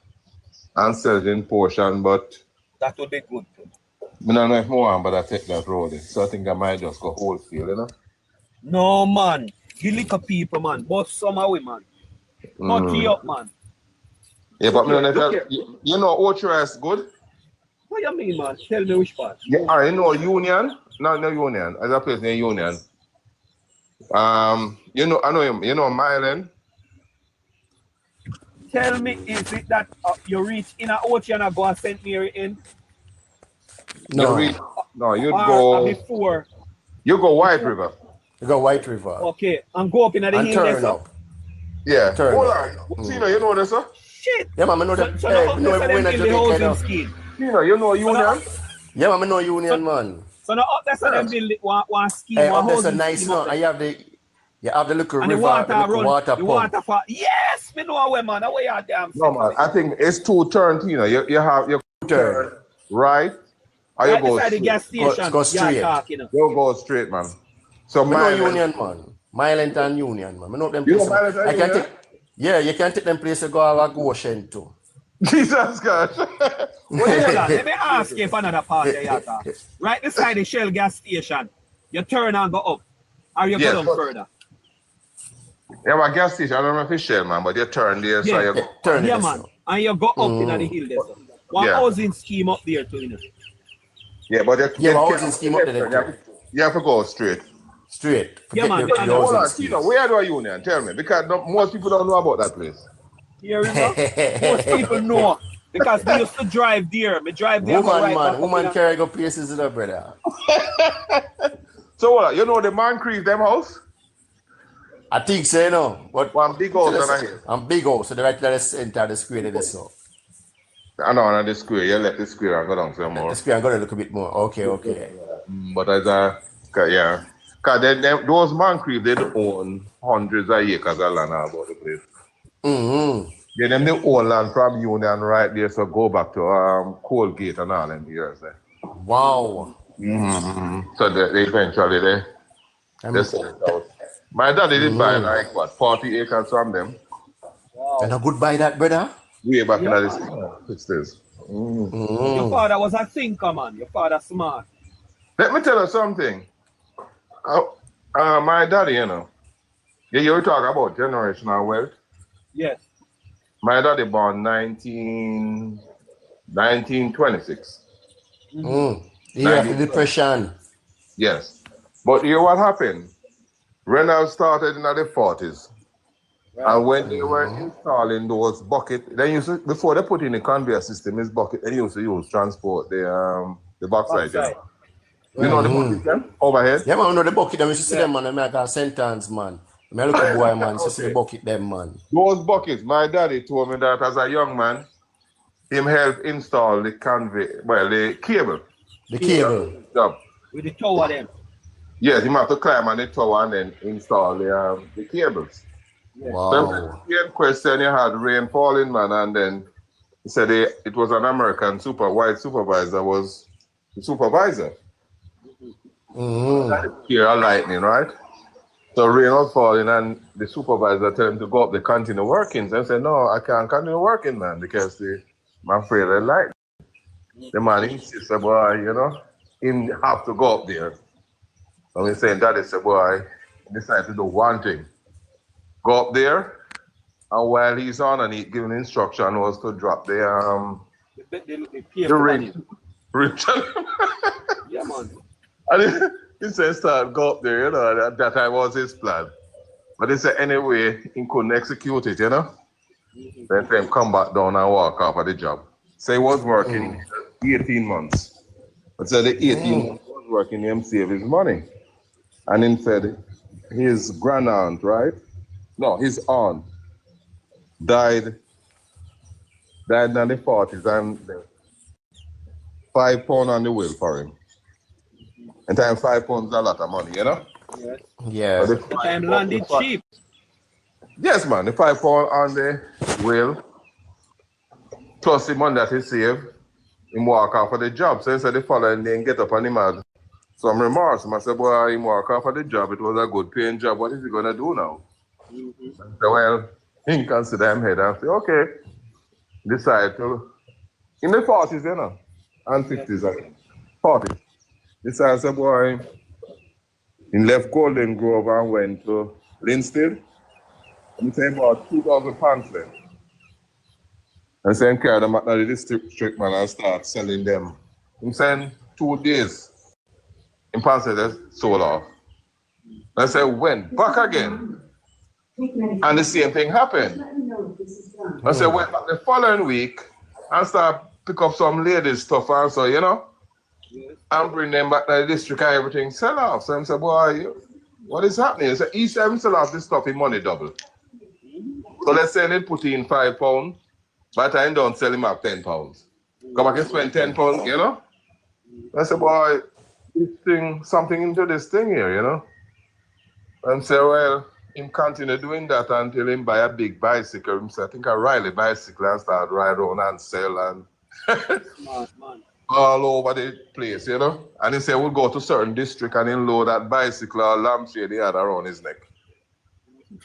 and sell it in portion, but that would be good. I don't know if more, but I take that road. So I think I might just go wholesale, you know. No, man. The liquor people, man. But some are women. Cut you up, man. Yeah, but me Look tell here. you know Ocho is good? What you mean, man? Tell me which part. Yeah, I know Union. No Union. As a place near Union. You know, I know him. You know Myland. Tell me, is it that you reach in a ocean and go and St. Mary in? No. You'd Or go. before? You go White River. You go White River. Okay, and go up in the And hill there, turn sir. up. Yeah. Turn Hold up. on. Tina, you know this, sir? Shit. Yeah, man, I know So, that. so Hey, now I know up there every them winner build the Jamaica housing now. scheme. Tina, you know Union? Yeah, man, I know Union, man. So now up there so them build one scheme, Hey, one up there's a housing nice, scheme no, up and there. you have the little And river, the water the little run, water the pump. water for, yes, me know where, man, away out damn No, man. I think it's two turn, Tina. You have your turn right, or you right go beside the straight. gas station, Go you're straight. talking. You go straight, man. So I know Myland. Union, man. Myland and Union, man. I know them You know places. Myland and I can Union? take, yeah, you can take them places to go have a Goshen too. Jesus Christ. Hold on, let me ask you for another part there, Yata. Right beside the Shell gas station, you turn and go up, or you Yes. go down further. You have a gas station. I don't know if it's Shell, man, but you turn there, so Yeah. you go. Turn Yeah, it man. so. And you go up in the hill there, sir. One Yeah. housing scheme up there too, you know. Yeah, but Yeah, but housing scheme up there. you have to go straight. Straight. Yeah, man, Forget I the know. Hold housing on, scheme. Tina, where do I Union? Tell me, because most people don't know about that place. Here, you know? Most people know. Because we used to drive there. Me drive there, go right back up Woman in carry go places in her brother. So what? You know the man crease them house? I think so, you know. But One big house and I hear. I'm big house, so the right to the center of the square there so. I know on the square. You left the square and go down some more. The square I'm gonna look a bit more. Okay. But as yeah. Because those man crease, they don't own hundreds of acres of land about the place. Mm-hmm. Yeah, them they own land from Union right there, so go back to Colgate and all them years there. Wow. So they eventually they sold it out. My daddy did buy like what 40 acres from them And a good buy that, brother. way back Yeah, in the 60s. Your father was a thinker, man. Your father smart. Let me tell you something. My daddy, you know, you were talking about generational wealth. Yes. My daddy born 1926. Yeah, the depression. Yes. But you know what happened? Renal started in the 40s. Right. And when they were installing those buckets, before they put in the conveyor system, this bucket, they used to use transport the backside. You know the bucket, yeah? Overhead? Yeah, man, I know the bucket. I used to see them, man. I make a sentence, man. I look a boy, man. So see the bucket, them, man. Those buckets, my daddy told me that as a young man, him helped install the conveyor, the cable. The cable. With the tower, them. Yes, you have to climb on the tower and then install the cables. Yes. Wow. So the question you had rain falling, man, and then he said it was an American white supervisor was the supervisor. Here a lightning, right? So rain was falling and the supervisor told him to go up, they continue working. So I said, no, I can't continue working, man, because I'm afraid of lightning. The man insists, boy, you know, him have to go up there. So he's saying, Daddy said, boy, decided to do one thing. Go up there, and while he's on and he giving instruction was to drop the ring. Yeah, man. And he said, start go up there, you know, that time was his plan. But he said, anyway, he couldn't execute it, you know. Then him come back down and walk off of the job. So he was working 18 months. But so the 18 months he was working, him save his money. And he said, his grand aunt, right? No, his aunt died in the 40s and £5 on the will for him. And time £5 is a lot of money, you know? Yes. Yeah. So the time landed cheap. Yes, man, the £5 on the will, plus the money that he saved, him walk off of the job. So he said the following day, get up and him had some remorse. I said, boy, him walk off of the job. It was a good paying job. What is he going to do now? I said, well, he consider him head and say, okay. Decide to, in the 40s, you know, and 50s, I think. 40s. Decide, say, boy, he left Golden Grove and went to Linstead. I'm saying about 2,000 pamphlets. And saying carry them at the district man and start selling them. I'm saying 2 days. In pamphlet they sold off. I said went back again. And the same thing happened. I said went back the following week and start pick up some ladies stuff and so, you know, and bring them back to the district and everything sell off. So I said, boy, what is happening? He said, each time sell off this stuff in money double. So let's say they put in £5. By the time don't sell him up £10. Come back and spend £10, you know? I said, boy, this thing, something into this thing here, you know? And say, well, him continue doing that until him buy a big bicycle. Him say, I think I ride a bicycle and start ride around and sell and all over the place, you know? And he said, we'll go to certain district and he'll load that bicycle or lampshade he had around his neck.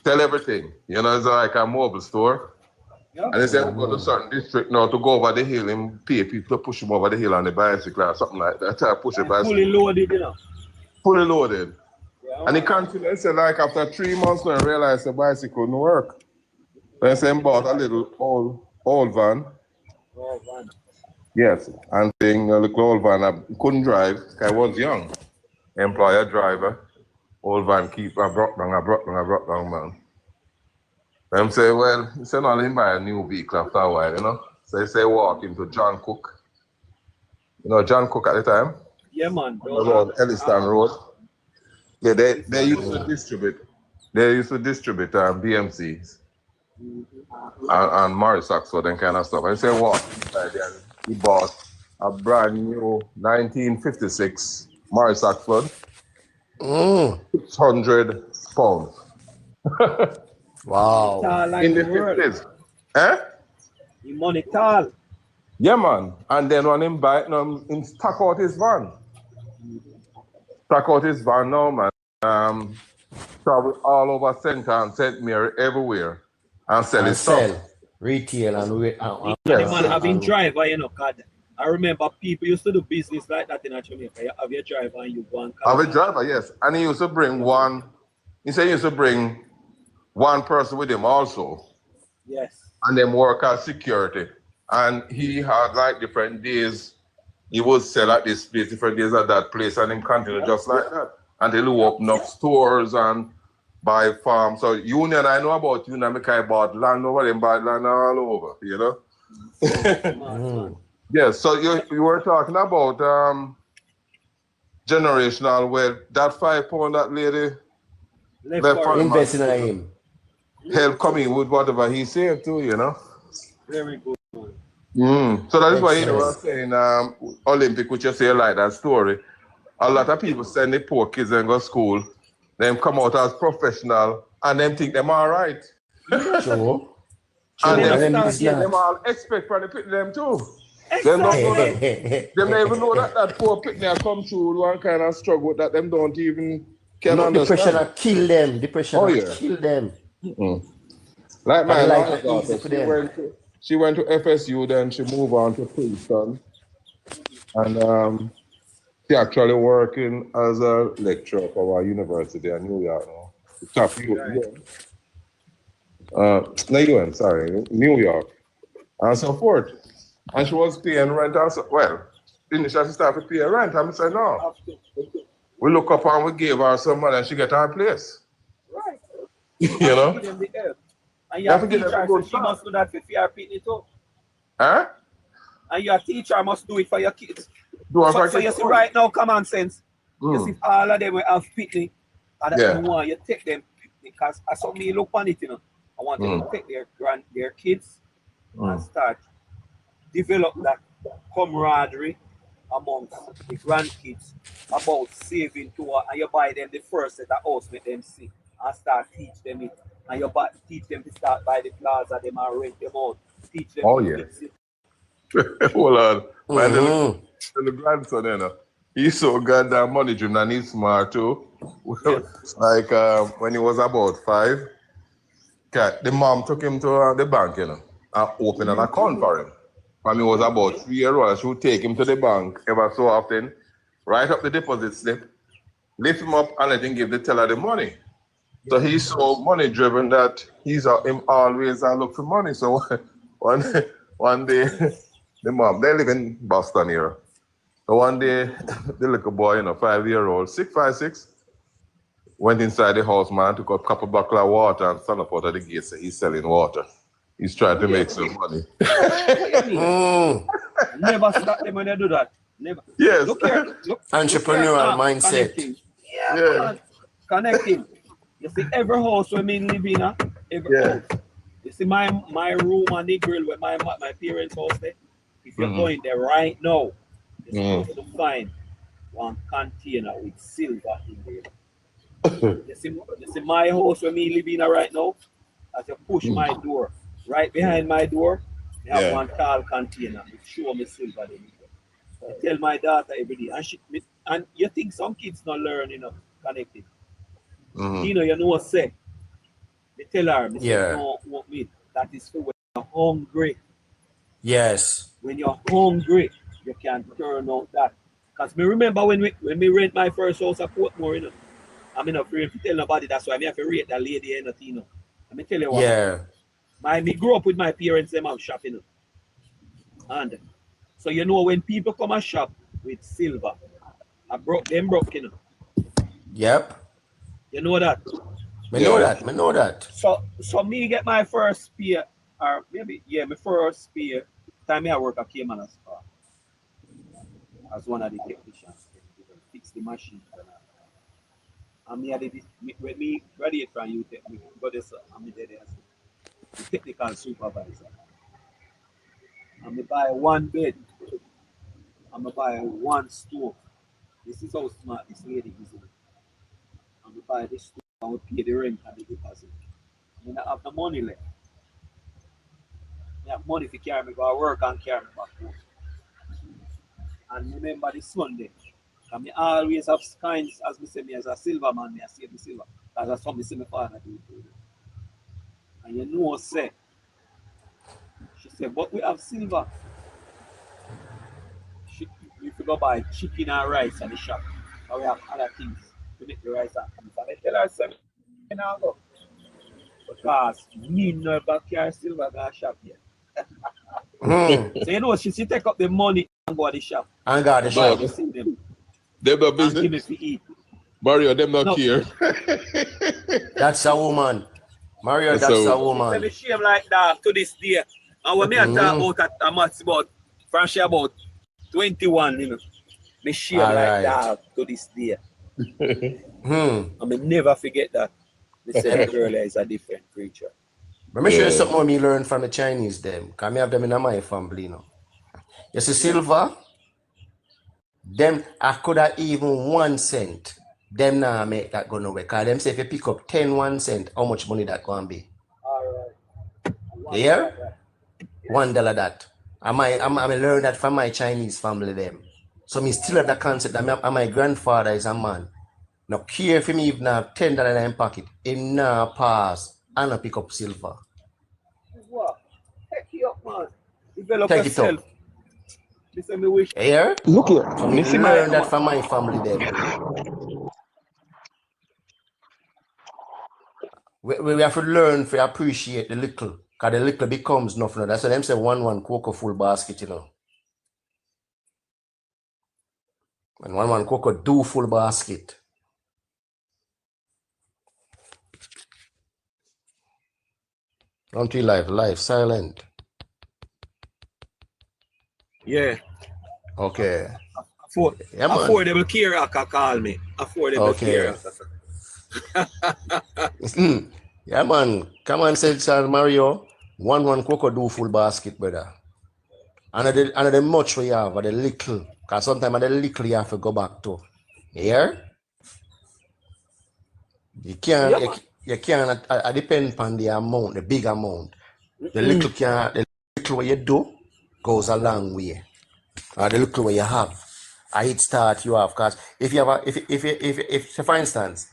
Sell everything. You know, it's like a mobile store. Yeah. And he said, we'll go to certain district now to go over the hill and pay people to push him over the hill on the bicycle or something like that. Try to push a bicycle. Fully loaded, you know? Fully loaded. Yeah, and he continued, he said, like after 3 months now, I realized the bicycle couldn't work. Then he said, he bought a little old van. Oh, van. Yes, and thing, a little old van, I couldn't drive, I was young. Employer driver, old van keep, I brought down, man. Them say, well, he said, no, let him buy a new vehicle after a while, you know. So he say, walk into John Cook. You know John Cook at the time? Yeah, man. On Elliston Road. Yeah, they used to distribute. They used to distribute BMCs and Morris Oxford and kind of stuff. And he said, walk inside there. He bought a brand new 1956 Morris Oxford. £600. Wow. In the 50s. Eh? The money tall. Yeah, man. And then when him buy, him stack out his van. Stack out his van now, man. Travel all over St. Ann, St. Mary, everywhere. And sell his stuff. Retail and yes. The man having driver, you know, cause I remember people used to do business like that in Jamaica. You have your driver and you go and have a driver, yes. And he used to bring one, he said he used to bring one person with him also. Yes. And then work as security. And he had like different days. He would sell at this place, different days at that place, and then continue just like that. Until he opened up stores and buy farms. So Union, I know about Union because I bought land over there, bought land all over, you know? Yes, so you were talking about generational wealth. That £5 that lady left for investing in him. Help coming with whatever he saved too, you know? Very good. So that is why you were saying Olympic, which you say like that story. A lot of people send the poor kids and go to school, them come out as professional, and them think them all right. Sure. And them all expect for the picnic them too. Them don't know that, them don't even know that poor picnic come through one kind of struggle that them don't even can understand. Depression kill them. Depression kill them. Like my daughter, she went to FSU, then she moved on to Princeton. And she actually working as a lecturer for our university in New York now. New York. And so forth. And she was paying rent also. Well, initially she started paying rent. And I said, no. We look up and we gave her some money and she get her place. Right. You know? And your teacher, so she must do that for your people too. Huh? And your teacher must do it for your kids. So you see right now, common sense. You see all of them will have picnic. And I want you take them picnic. Because I saw me look on it, you know. I want them to take their kids and start develop that camaraderie amongst the grandkids about saving too. And you buy them the first set of house, make them see. And start teach them it. And you teach them to start by the plaza, them and rent them out. Teach them to fix it. Hold on. My little grandson, you know, he's so goddamn money driven and he's smart too. Like when he was about 5, the mom took him to the bank, you know, and opened an account for him. When he was about 3 years old, she would take him to the bank ever so often, write up the deposit slip, lift him up and let him give the teller the money. So he's so money driven that him always look for money. So one day the mom, they live in Boston here. So one day the little boy, 5-year-old, 6'5", went inside the house, man, took a couple buckle of water and stand up out of the gate. So he's selling water. He's trying to make some money. Never stop them when they do that. Never. Yes. Look here. Entrepreneurial mindset. Yeah. Connecting. You see, every house where me live in, every house. You see my room and the grill where my parents' house there. If you're going there right now, you're supposed to find one container with silver in there. You see my house where me live in right now, as you push my door, right behind my door, you have one tall container with show me silver in it. I tell my daughter every day, and you think some kids not learn, connected. You know, say, they tell her, no, want me. That is for when you're hungry. Yes. When you're hungry, you can turn out that. Because me remember when we rent my first house at Portmore, I'm not afraid to tell nobody. That's why I have to rate that lady, Let me tell you what. Yeah. Me grew up with my parents, them out shopping. And so when people come and shop with silver, I broke, Yep. You know that? Me know that. So me get my first spear, or maybe, my first spear, time I work at Cayman Spa as one of the technicians, fix the machine. And me when me graduate from UTech, me go this, and me there as the technical supervisor. And me buy one bed, and me buy one stove. This is how smart this lady is. And we buy this stove and we pay the rent and the deposit. I don't have the money left. I have money to carry me go to work and carry me back home. And remember this Sunday, I always have kinds, as me say, me as a silver man, me I save the silver. Because that's what me say my father do. And say, she said, but we have silver. We could go buy chicken and rice at the shop. And we have other things to make the rice and things. And I tell her, say, now go. Because me never carry silver to the shop yet. So she take up the money and go to the shop. And got the shop. Them no business. Give me to eat. Mario, them not care. That's a woman. Mario, that's a woman. Me shame like that to this day. And when me talk about a match about from she about 21, me shame like that to this day. I may never forget that. Me say the girl is a different creature. Let me show you something more me learn from the Chinese them. Because I have them in my family now. You see silver? Them I could have even 1 cent. Them now make that go nowhere. Because them say if you pick up 10 1 cent, how much money that going to be? Alright. You hear? $1 that. I learn that from my Chinese family them. So me still have that concept that my grandfather is a man. Now care for me if now $10 in pocket. Him now pass and I pick up silver. What? Take it up, man. Develop Take yourself. it up. Listen, me wish. Here? Look here. So me learn that from my family them. We have to learn to appreciate the little. Because the little becomes nothing. That's why them say one cocoa full basket, And one cocoa do full basket. Country life silent. Yeah. Okay. Affordable care can call me. Affordable care. Yeah, man. Come on, say Charles Mario. One cocoa do full basket, brother. And the much we have, the little. Because sometimes the little you have to go back to. Yeah? You can't depend upon the amount, the big amount. The little what you do goes a long way. Or the little what you have. A head start you have. Because if you have if for instance,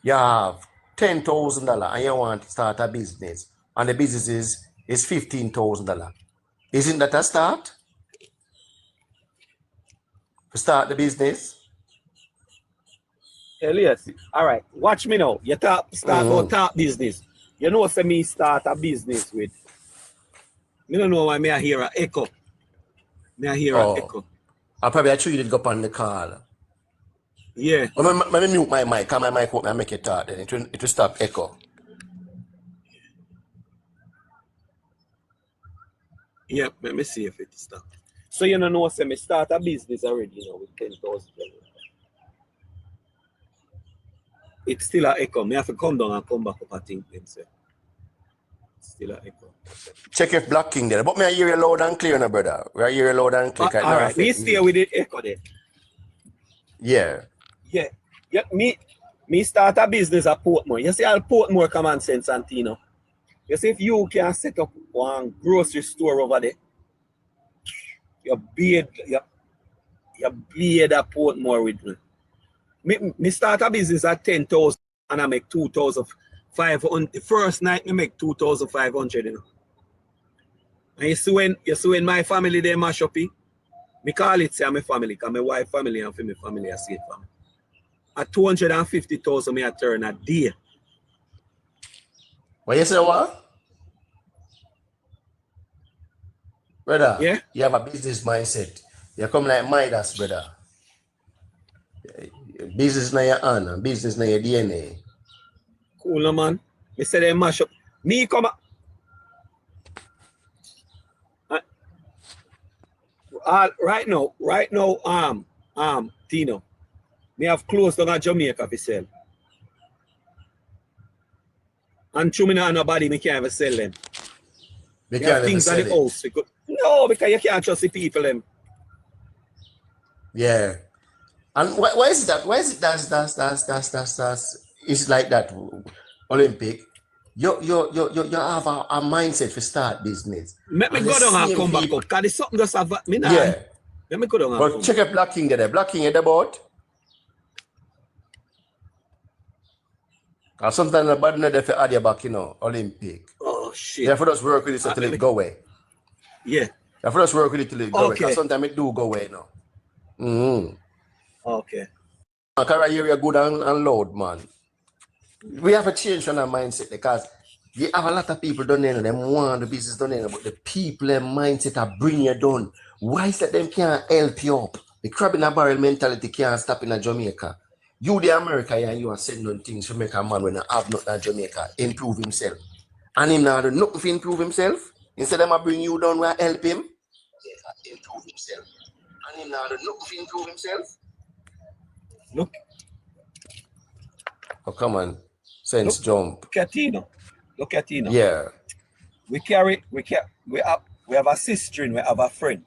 you have $10,000 and you want to start a business, and the business is $15,000. Isn't that a start? To start the business? Elias, all right, watch me now. You start about talk business. You know, say me start a business with. Me don't know why me I hear an echo. Me I hear an echo. I probably actually did go up on the call. Yeah. Let me mute my mic. Can my mic open and make it talk? Then it will stop echo. Yeah, let me see if it stop. So you know, say me start a business already, you know, with 10,000. It's still an echo. Me have to come down and come back up, I think, then say. Still an echo. Check if blocking there. But me I hear you loud and clear now, brother. We hear you loud and clear. All right, me stay with the echo there. Yeah. Yeah. Yeah, me start a business at Portmore. You see, I'll Portmore common sense, Antino. You see, if you can set up one grocery store over there, you beard at Portmore with me. Me start a business at 10,000 and I make 2,500. The first night me make 2,500, you know. And you see when my family they mash up, me call it say my family, because my wife family and for my family I see it family. At 250,000 me a turn a day. What you say what? Brother, Yeah? you have a business mindset. You come like Midas, brother. Business na your hand, business na your DNA. Cool, no, man. Me say they mash up. Me come right now, Tino, me have closed down at Jamaica for sell. And true me not nobody, me can't even sell them. You Me can't have even things sell on the it. house. No, because you can't trust the people them. Yeah. And why is that? Why is it that's it's like that Olympic? You have a mindset for start business. Let me And go the down and same come back people, up. Because there's something just have me now. yeah. Let me go down and But come check back. a blocking there. Blocking it about. And sometimes the bad not there for add you back, you know, Olympic. Oh shit. Therefore just work with it until it go away. Yeah. Therefore just work with it till it go away. Okay. Because sometimes it do go away now. Okay. Because you're good and loud, man. We have a change on our mindset because you have a lot of people done there, them want the business done there, but the people, their mindset are bring you down. Why is that them can't help you up? The crab in a barrel mentality can't stop in a Jamaica. You, the America, and you are sending things to make a man when I have not in Jamaica improve himself. And him now do nothing to improve himself. Instead of bring you down where help him, improve himself. And him now do nothing to improve himself. Look. Oh, come on. Sense jump. Look at Tino. Look at Tino. Yeah. We have a sister and we have a friend.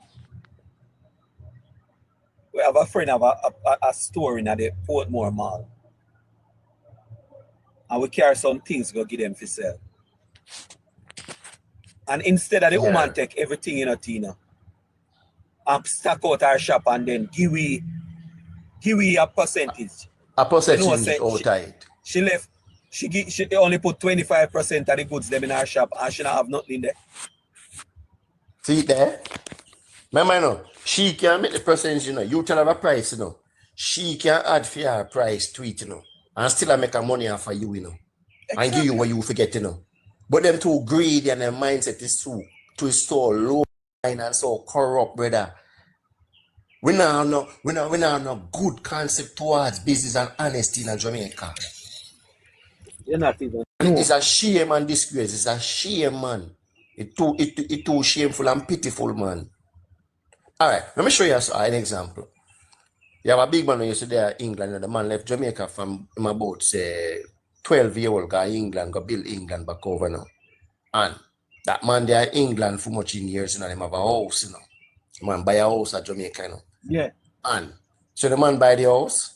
We have a friend have a store in the Portmore Mall. And we carry some things go give them for sale. And instead of the woman take everything in a Tina and stack out our shop and then give we a percentage. A percentage outside. She only put 25% of the goods them in our shop and she not have nothing there. See it there? Remember, you know, she can make the percentage, you know. You tell her a price, you know. She can add for your price to it, you know. And still make a money off of you, you know. Exactly. And give you what you forget, you know. But them too greedy and their mindset is too so low and so corrupt, brother. We now know good concept towards business and honesty in Jamaica. You're not even. It's a shame and disgrace. It's a shame, man. It's too shameful and pitiful, man. All right, let me show you an example. You have a big man when you see there in England, and the man left Jamaica from about, say, 12-year-old guy in England, go build England back over now. And that man there in England for much in years, you know, him have a house, you know. The man buy a house at Jamaica, you know. Yeah. And so the man buy the house.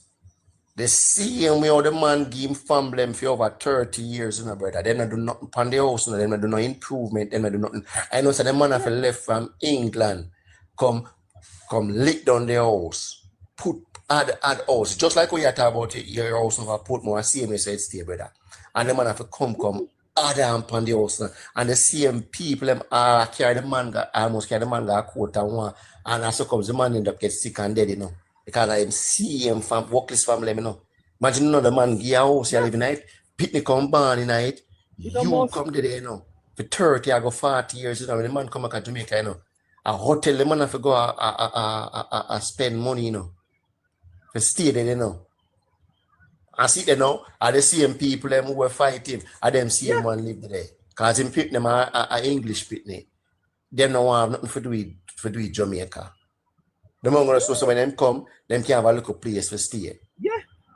The same way how the man give him family for over 30 years, you know, brother. They don't do nothing on the house, you know. They don't do no improvement, they don't do nothing. I know so the man have left from England, come lick down the house, add house. Just like when you talk about your house over Portmore, same as it stay, brother. And the man have to come add on the house. And the same people them carry the man a quarter one. And also comes the man end up get sick and dead, you know. Because I see him from workless family, you know. Imagine another man give a house you live in it, picnic come born in it, It a you must. come there, you know. For 30 or go 40 years, you know, when the man come back to Jamaica, you know. A hotel, the man have to go spend money, you know. For stay there, you know. And see there now, are the same people them who were fighting, are them same one live there. Because him pick them are English picnic. Them no want nothing for do with Jamaica. The man so when them come, them can have a little place for stay. Yeah.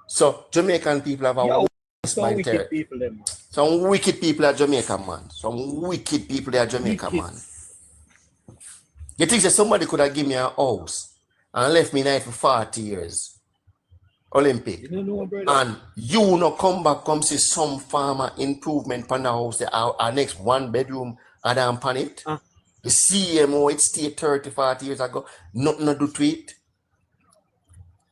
So Jamaican people have a Some wicked mindset. people them. Some wicked people are Jamaica, man. Some wicked people are Jamaica, man. You think that somebody could have given me a house and left me night for 40 years? Olympic. You know, brother. And you no come back, come see some farmer improvement on the house, our next 1 bedroom, and I'm on it. The CMO, it stayed 30, 40 years ago, nothing to do to it.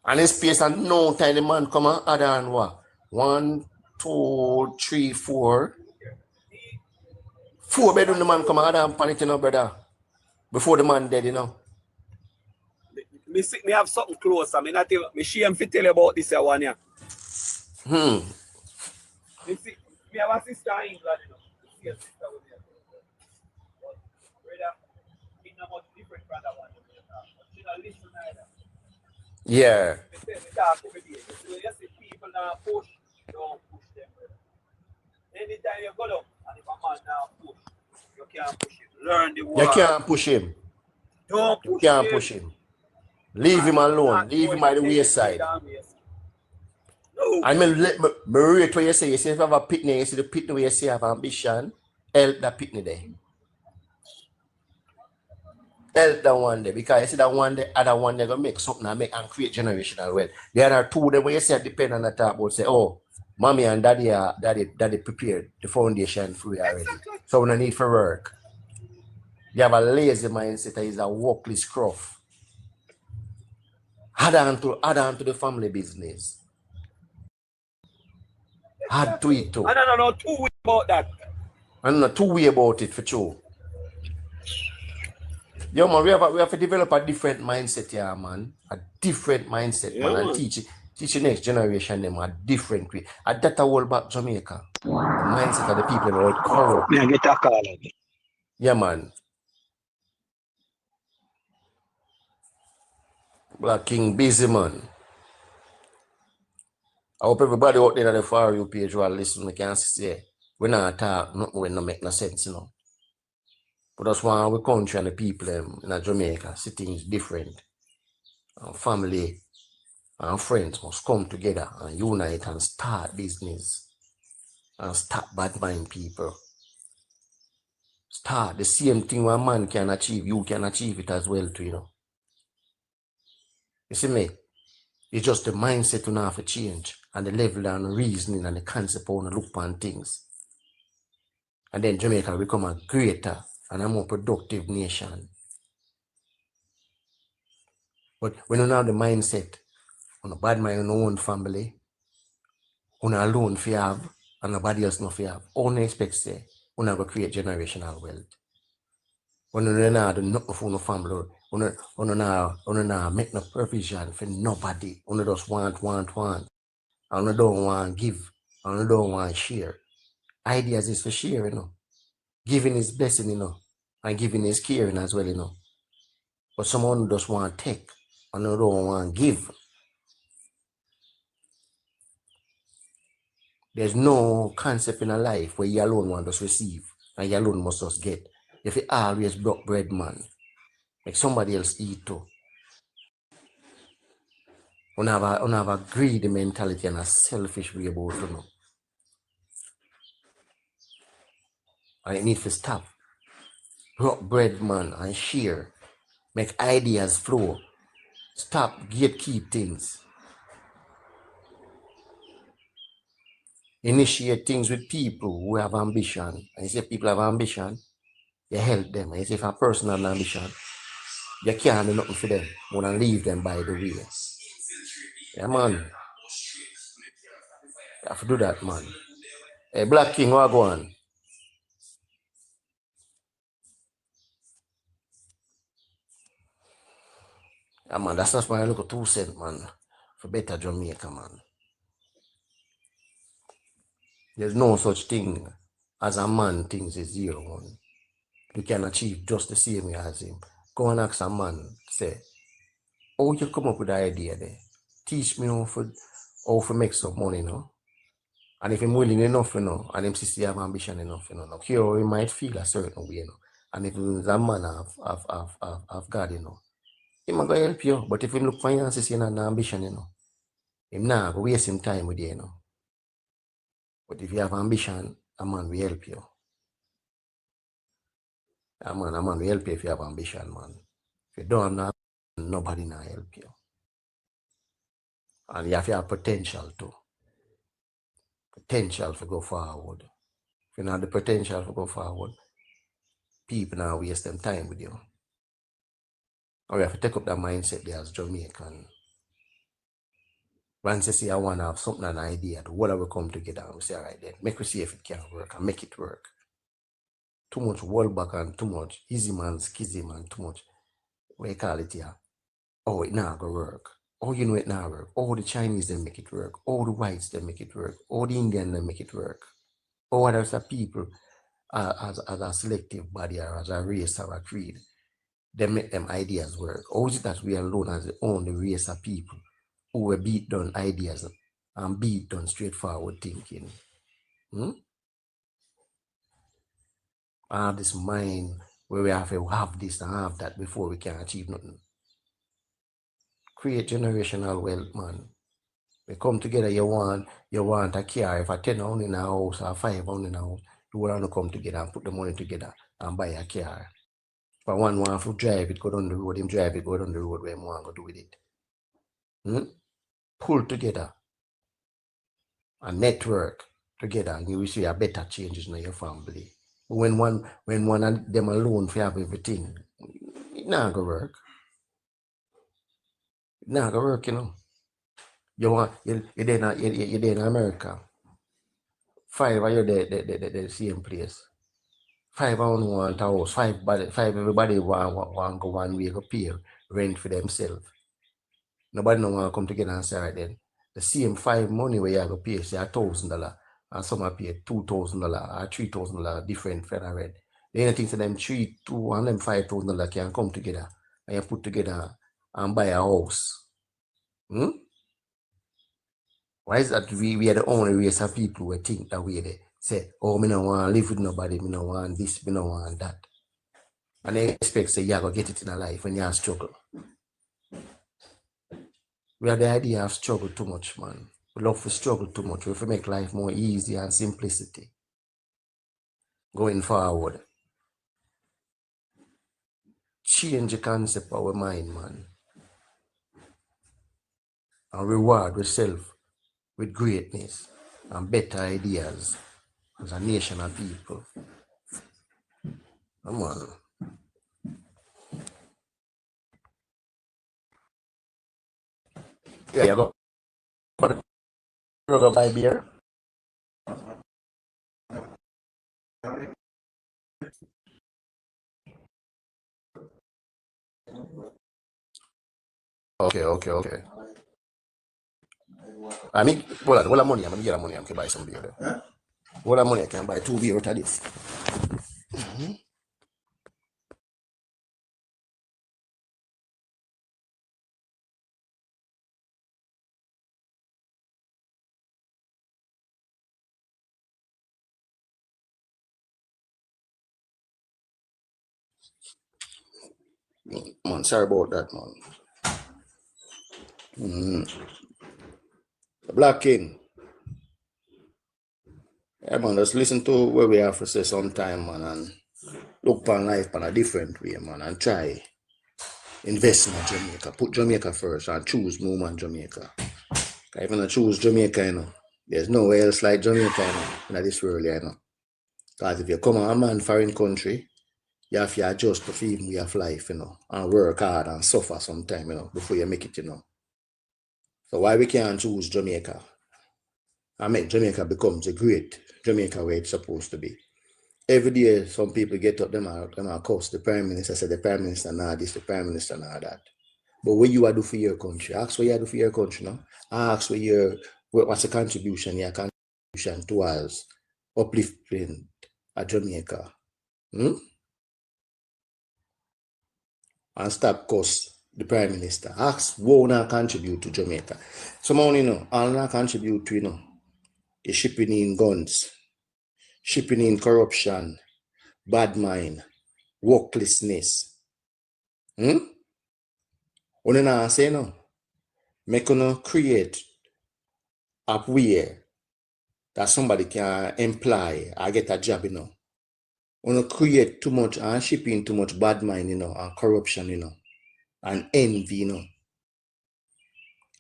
And in space and no time the man come and add on what? 1, 2, 3, 4. 4 bedroom the man come and add on it, you know, brother. Before the man dead, you know. Me have something close. I mean, me shame to tell you about this one here. Me have a sister in England, you know. See a sister with me. But, brother, it's not much different from that one. But she don't listen either. Yeah. Me talk over there. You see people now push, don't push them, brother. Anytime you go down, and if a man now push, you can't push him. Learn the word. You can't push him. Don't push You can't him. push him. Leave him alone. Leave him by the wayside. No. I mean, let me rate what you say. You say if you have a picnic, you see the picnic where you say you have ambition, help that picnic there. Help that one there. Because you see that one there, other one they're going to make something and create generational wealth. The other two, them where you say depend on the top about say, oh, mommy and daddy are daddy prepared the foundation for you already. Exactly. So we don't need for work. You have a lazy mindset that is a workless scruff. Add on to the family business. Add to it too. I don't know too way about that. I don't know too way about it for sure. Yo man, we have to develop a different mindset here, man. A different mindset, yeah, man. And teach the next generation them a different way. And that all back Jamaica. The mindset of the people that are corrupt. Yeah, get a call. Yeah, man. Black King busy, man. I hope everybody out there on the For You page will listen. I can see we not talk nothing when no make no sense, you know. But that's why our country and the people in Jamaica see things different. Our family and friends must come together and unite and start business and start bad mind people. Start the same thing one man can achieve, you can achieve it as well too, you know. You see me? It's just the mindset you have to change and the level and reasoning and the concept on look upon things. And then Jamaica will become a greater and a more productive nation. But when you have the mindset on a bad mind on your own family, on alone if you have, and nobody else not have, only expect say, you go create generational wealth. When you not do nothing for your family, you not make no provision for nobody. You just want. And you don't want to give, and you don't want to share. Ideas is for share, you know. Giving is blessing, you know, and giving is caring as well, you know. But someone just want to take, and you don't want to give. There's no concept in a life where you alone want to receive, and you alone must just get. If you always broke bread, man, make somebody else eat too. You have a greedy mentality and a selfish way about it, you know. And it needs to stop. Broke bread, man, and share. Make ideas flow. Stop gatekeep things. Initiate things with people who have ambition. And you say people have ambition, you help them. And you say if a person has ambition, you can't do nothing for them. You want to leave them by the way. Yeah, man. You have to do that, man. Hey, Black King, what go on? Yeah, man, that's just my little 2 cents, man. For better Jamaica, man. There's no such thing as a man thinks is 0-1. You can achieve just the same way as him. Go and ask a man, say, how you come up with the idea there? Teach me how to make some money, you know? And if I'm willing enough, you know, and him see have ambition enough, you know, now here he might feel a certain way, you know. And if he's a man of God, you know, he might go help you. But if he look finances, you know, and ambition, you know, him not go waste him time with you, you know. But if you have ambition, a man will help you. A man will help you if you have ambition, man. If you don't have nobody will help you. And you have to have potential too. Potential to go forward. If you don't have the potential to go forward, people now waste them time with you. And we have to take up that mindset there as Jamaican. Once you see I want to have something, an idea, the whole of we come together and we say, all right then, make we see if it can work and make it work. Too much wall back and too much easy man, skizzy man, too much, what you call it here? Oh, it not gonna work. Oh, you know it not work. Oh, the Chinese, they make it work. Oh, the whites, they make it work. Oh, the Indian, they make it work. Oh, others are people as a selective body or as a race or a creed. They make them ideas work. Or is it that we are alone as the only race of people who were beat down ideas and beat down straightforward thinking? I have this mind where we have to have this and have that before we can achieve nothing. Create generational wealth, man. We come together, you want a car. If I 10 on in a house or 5 on in a house, you want to come together and put the money together and buy a car. If I want to drive it, go down the road, him drive it, go down the road where I want to go do with it. Pull together and network together, and you will see a better changes in your family. But when one of them alone for have everything, it not gonna work. It not gonna work, you know. You're there in America. 5 are you there the same place. 5 on want a house. 5 everybody want go one way go pay rent for themselves. Nobody no want to come together and say, right then, the same 5 money where you have to pay, say $1,000, and some are pay $2,000 or $3,000 different for the rent. The only thing to them $2,000 and them $5,000 can come together and you put together and buy a house. Why is that we are the only race of people who think that way? They say, oh, me no want to live with nobody, me no want this, me no want that. And they expect say, yeah, go get it in a life when you struggle. We have the idea of struggle too much, man. We love to struggle too much. We have to make life more easy and simplicity. Going forward. Change the concept of our mind, man. And reward ourselves with greatness and better ideas as a nation of people. Come on. Yeah, you go. Go buy beer. Okay. I mean, all the money, I'm going to get the money, I can buy some beer there. Huh? All the money, I can buy 2 beer out of this. Man, sorry about that, man. Black King. Yeah, man, just listen to what we have to say sometime, man, and look upon life in a different way, man, and try invest in Jamaica. Put Jamaica first and choose more man Jamaica. If you don't choose Jamaica, you know, there's nowhere else like Jamaica, you know, in this world, you know. Because if you come on a man foreign country, you have to adjust to feed way of life, you know, and work hard and suffer sometime, you know, before you make it, you know. So why we can't choose Jamaica and make Jamaica becomes a great Jamaica where it's supposed to be? Every day, some people get up, them are curse the Prime Minister, say the Prime Minister nah this, the Prime Minister nah that. But what you do for your country? Ask what you do for your country, no? Ask what's the contribution you can towards upliftment at Jamaica. And stop cost the Prime Minister. Ask who not contribute to Jamaica. Someone, all not contribute to, is shipping in guns, shipping in corruption, bad mind, worklessness. When I say no, make create a way that somebody can employ or get a job, create too much and shipping too much bad mind, and corruption, and envy,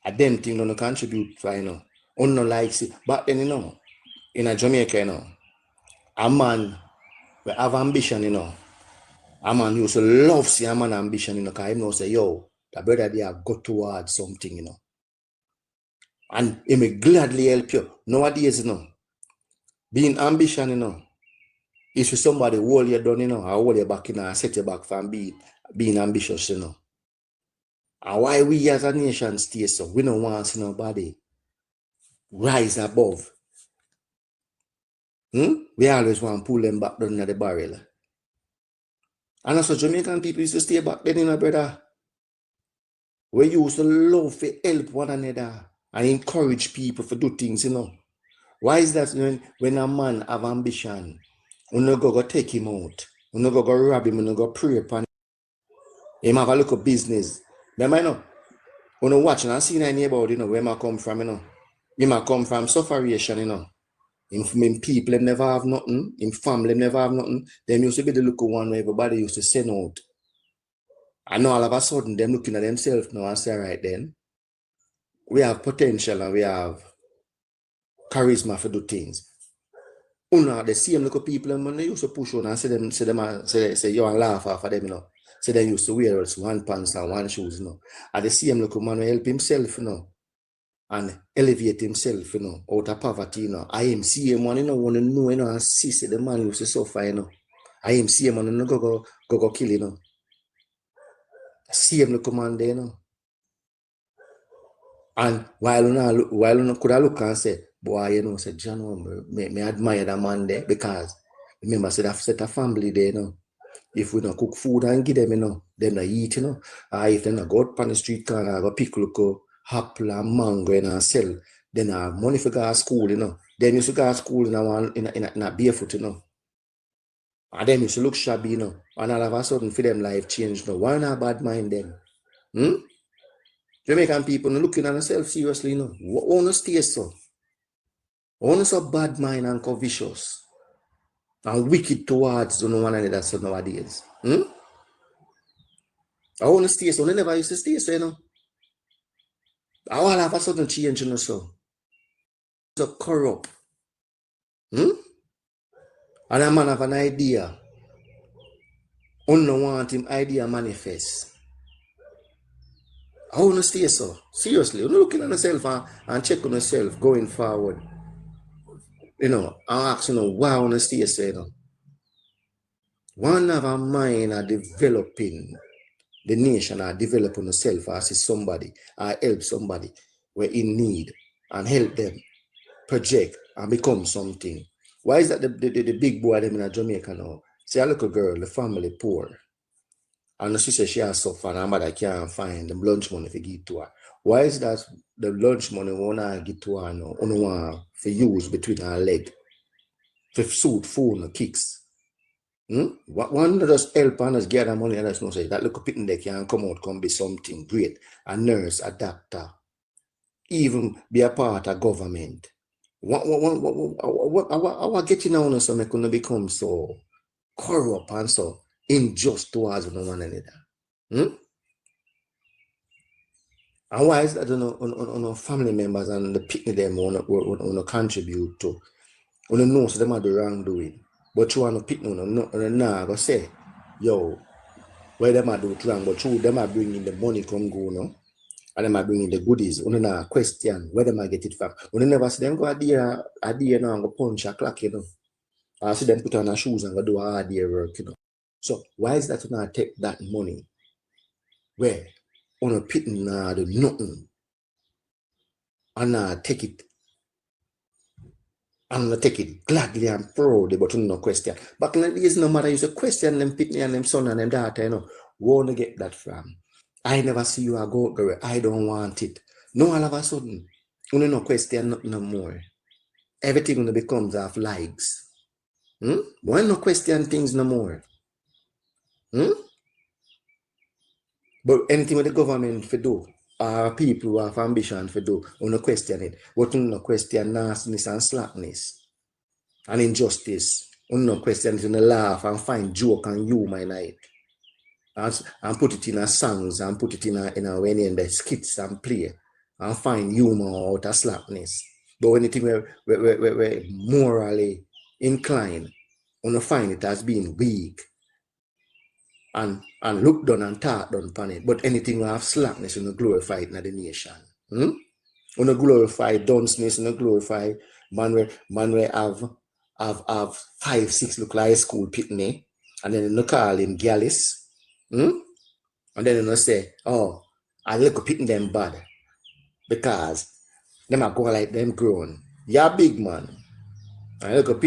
I them thing don't contribute for, likes it. But then, in a Jamaica, a man will have ambition, a man used to love see a man ambition, because he knows say, yo, the brother they have got towards something, and he may gladly help you. Nowadays, being ambition, is for somebody hold you down, or hold you back, and set you back from being ambitious, And why we as a nation stay so, we don't want to see nobody rise above. We always want to pull them back down in the barrel. And also Jamaican people used to stay back then, brother. We used to love to help one another and encourage people to do things, Why is that when a man have ambition, we no go take him out, we no go rob him, we no go pray upon him have a look of business. Remember, when you watch and I see any neighborhood, where I come from, he might come from sufferation, In people them never have nothing, in family never have nothing. Them used to be the look one where everybody used to send out. And now all of a sudden, them looking at themselves now and say, right then, we have potential and we have charisma for do things. The same look of people when they used to push on and say you and laugh off of them, Say they used to wear one pants and one shoes, And the same look of man will help himself, and elevate himself, out of poverty, I am seeing one, want to know, and see the man used to suffer, I am seeing one, go kill, See him look man there, And while you could have look and say, boy, say John, me admire that man there, because remember, say that set a family there, If we don't cook food and give them, them not eat, if they not go out on the street corner, I go pick look apple and mango and sell, then I have money for go to school, Then used to go to school in a barefoot, And then used to look shabby, And all of a sudden for them life changed, Why not bad mind them? Jamaican people looking at themselves seriously, Want to stay so? Want to so bad mind and vicious and wicked towards one another so nowadays? I want to stay so. They never used to stay so, I all have a sudden change, so. So corrupt. And a man have an idea. Don't want him idea manifest. I want to stay so. Seriously, you're looking at yourself and check on yourself going forward. And ask, why I want to stay so, One have a mind of developing the nation or developing yourself as somebody or help somebody where in need and help them project and become something. Why is that the big boy them in Jamaica now? See a little girl, the family poor. And she says she has suffered and her mother can't find the lunch money to give to her. Why is that the lunch money wanna give to her now? Only want for use between her leg. For suit, phone, or kicks. One just help and just gather money and just know say that little picking they can come out, come be something great. A nurse, a doctor, even be a part of government. What getting on so make gonna become so corrupt and so unjust towards one another? And why is that on family members and the picnic them want to contribute to? When you know so them are the wrongdoing, but you want to pick no go say, yo, where them are do it wrong, but you them are bringing the money come go, and them are bringing the goodies. You know, question where them are get it from. When you never see them go a day now and go punch a clock, I see them put on their shoes and go do a hard day work, So why is that you not take that money where on a pit now do nothing and take it And I take it gladly and proudly, but no question. Back in the days, no matter you say question them pitney and them son and them daughter, you know, where to get that from? I never see you a go girl. I don't want it. No, all of a sudden, you no question nothing no more. Everything becomes of likes. Why no question things no more? But anything with the government for do, people who have ambition for do, you no question it. But you no question nastiness and slackness and injustice. You no question it, you no laugh and find joke and humor in it. And put it in a songs and put it in the skits and play and find humor out of slackness. But when anything we're morally inclined, you no find it as being weak and look done and talk done upon it. But anything we have slackness, you no glorify it in the nation. You no glorify dunceness, you no glorify man where have 5, 6 look like high school pitney, and then you no call him Gallus. And then you know say, oh, I look pitting them bad because them are go like them grown. You're big man. I look pitting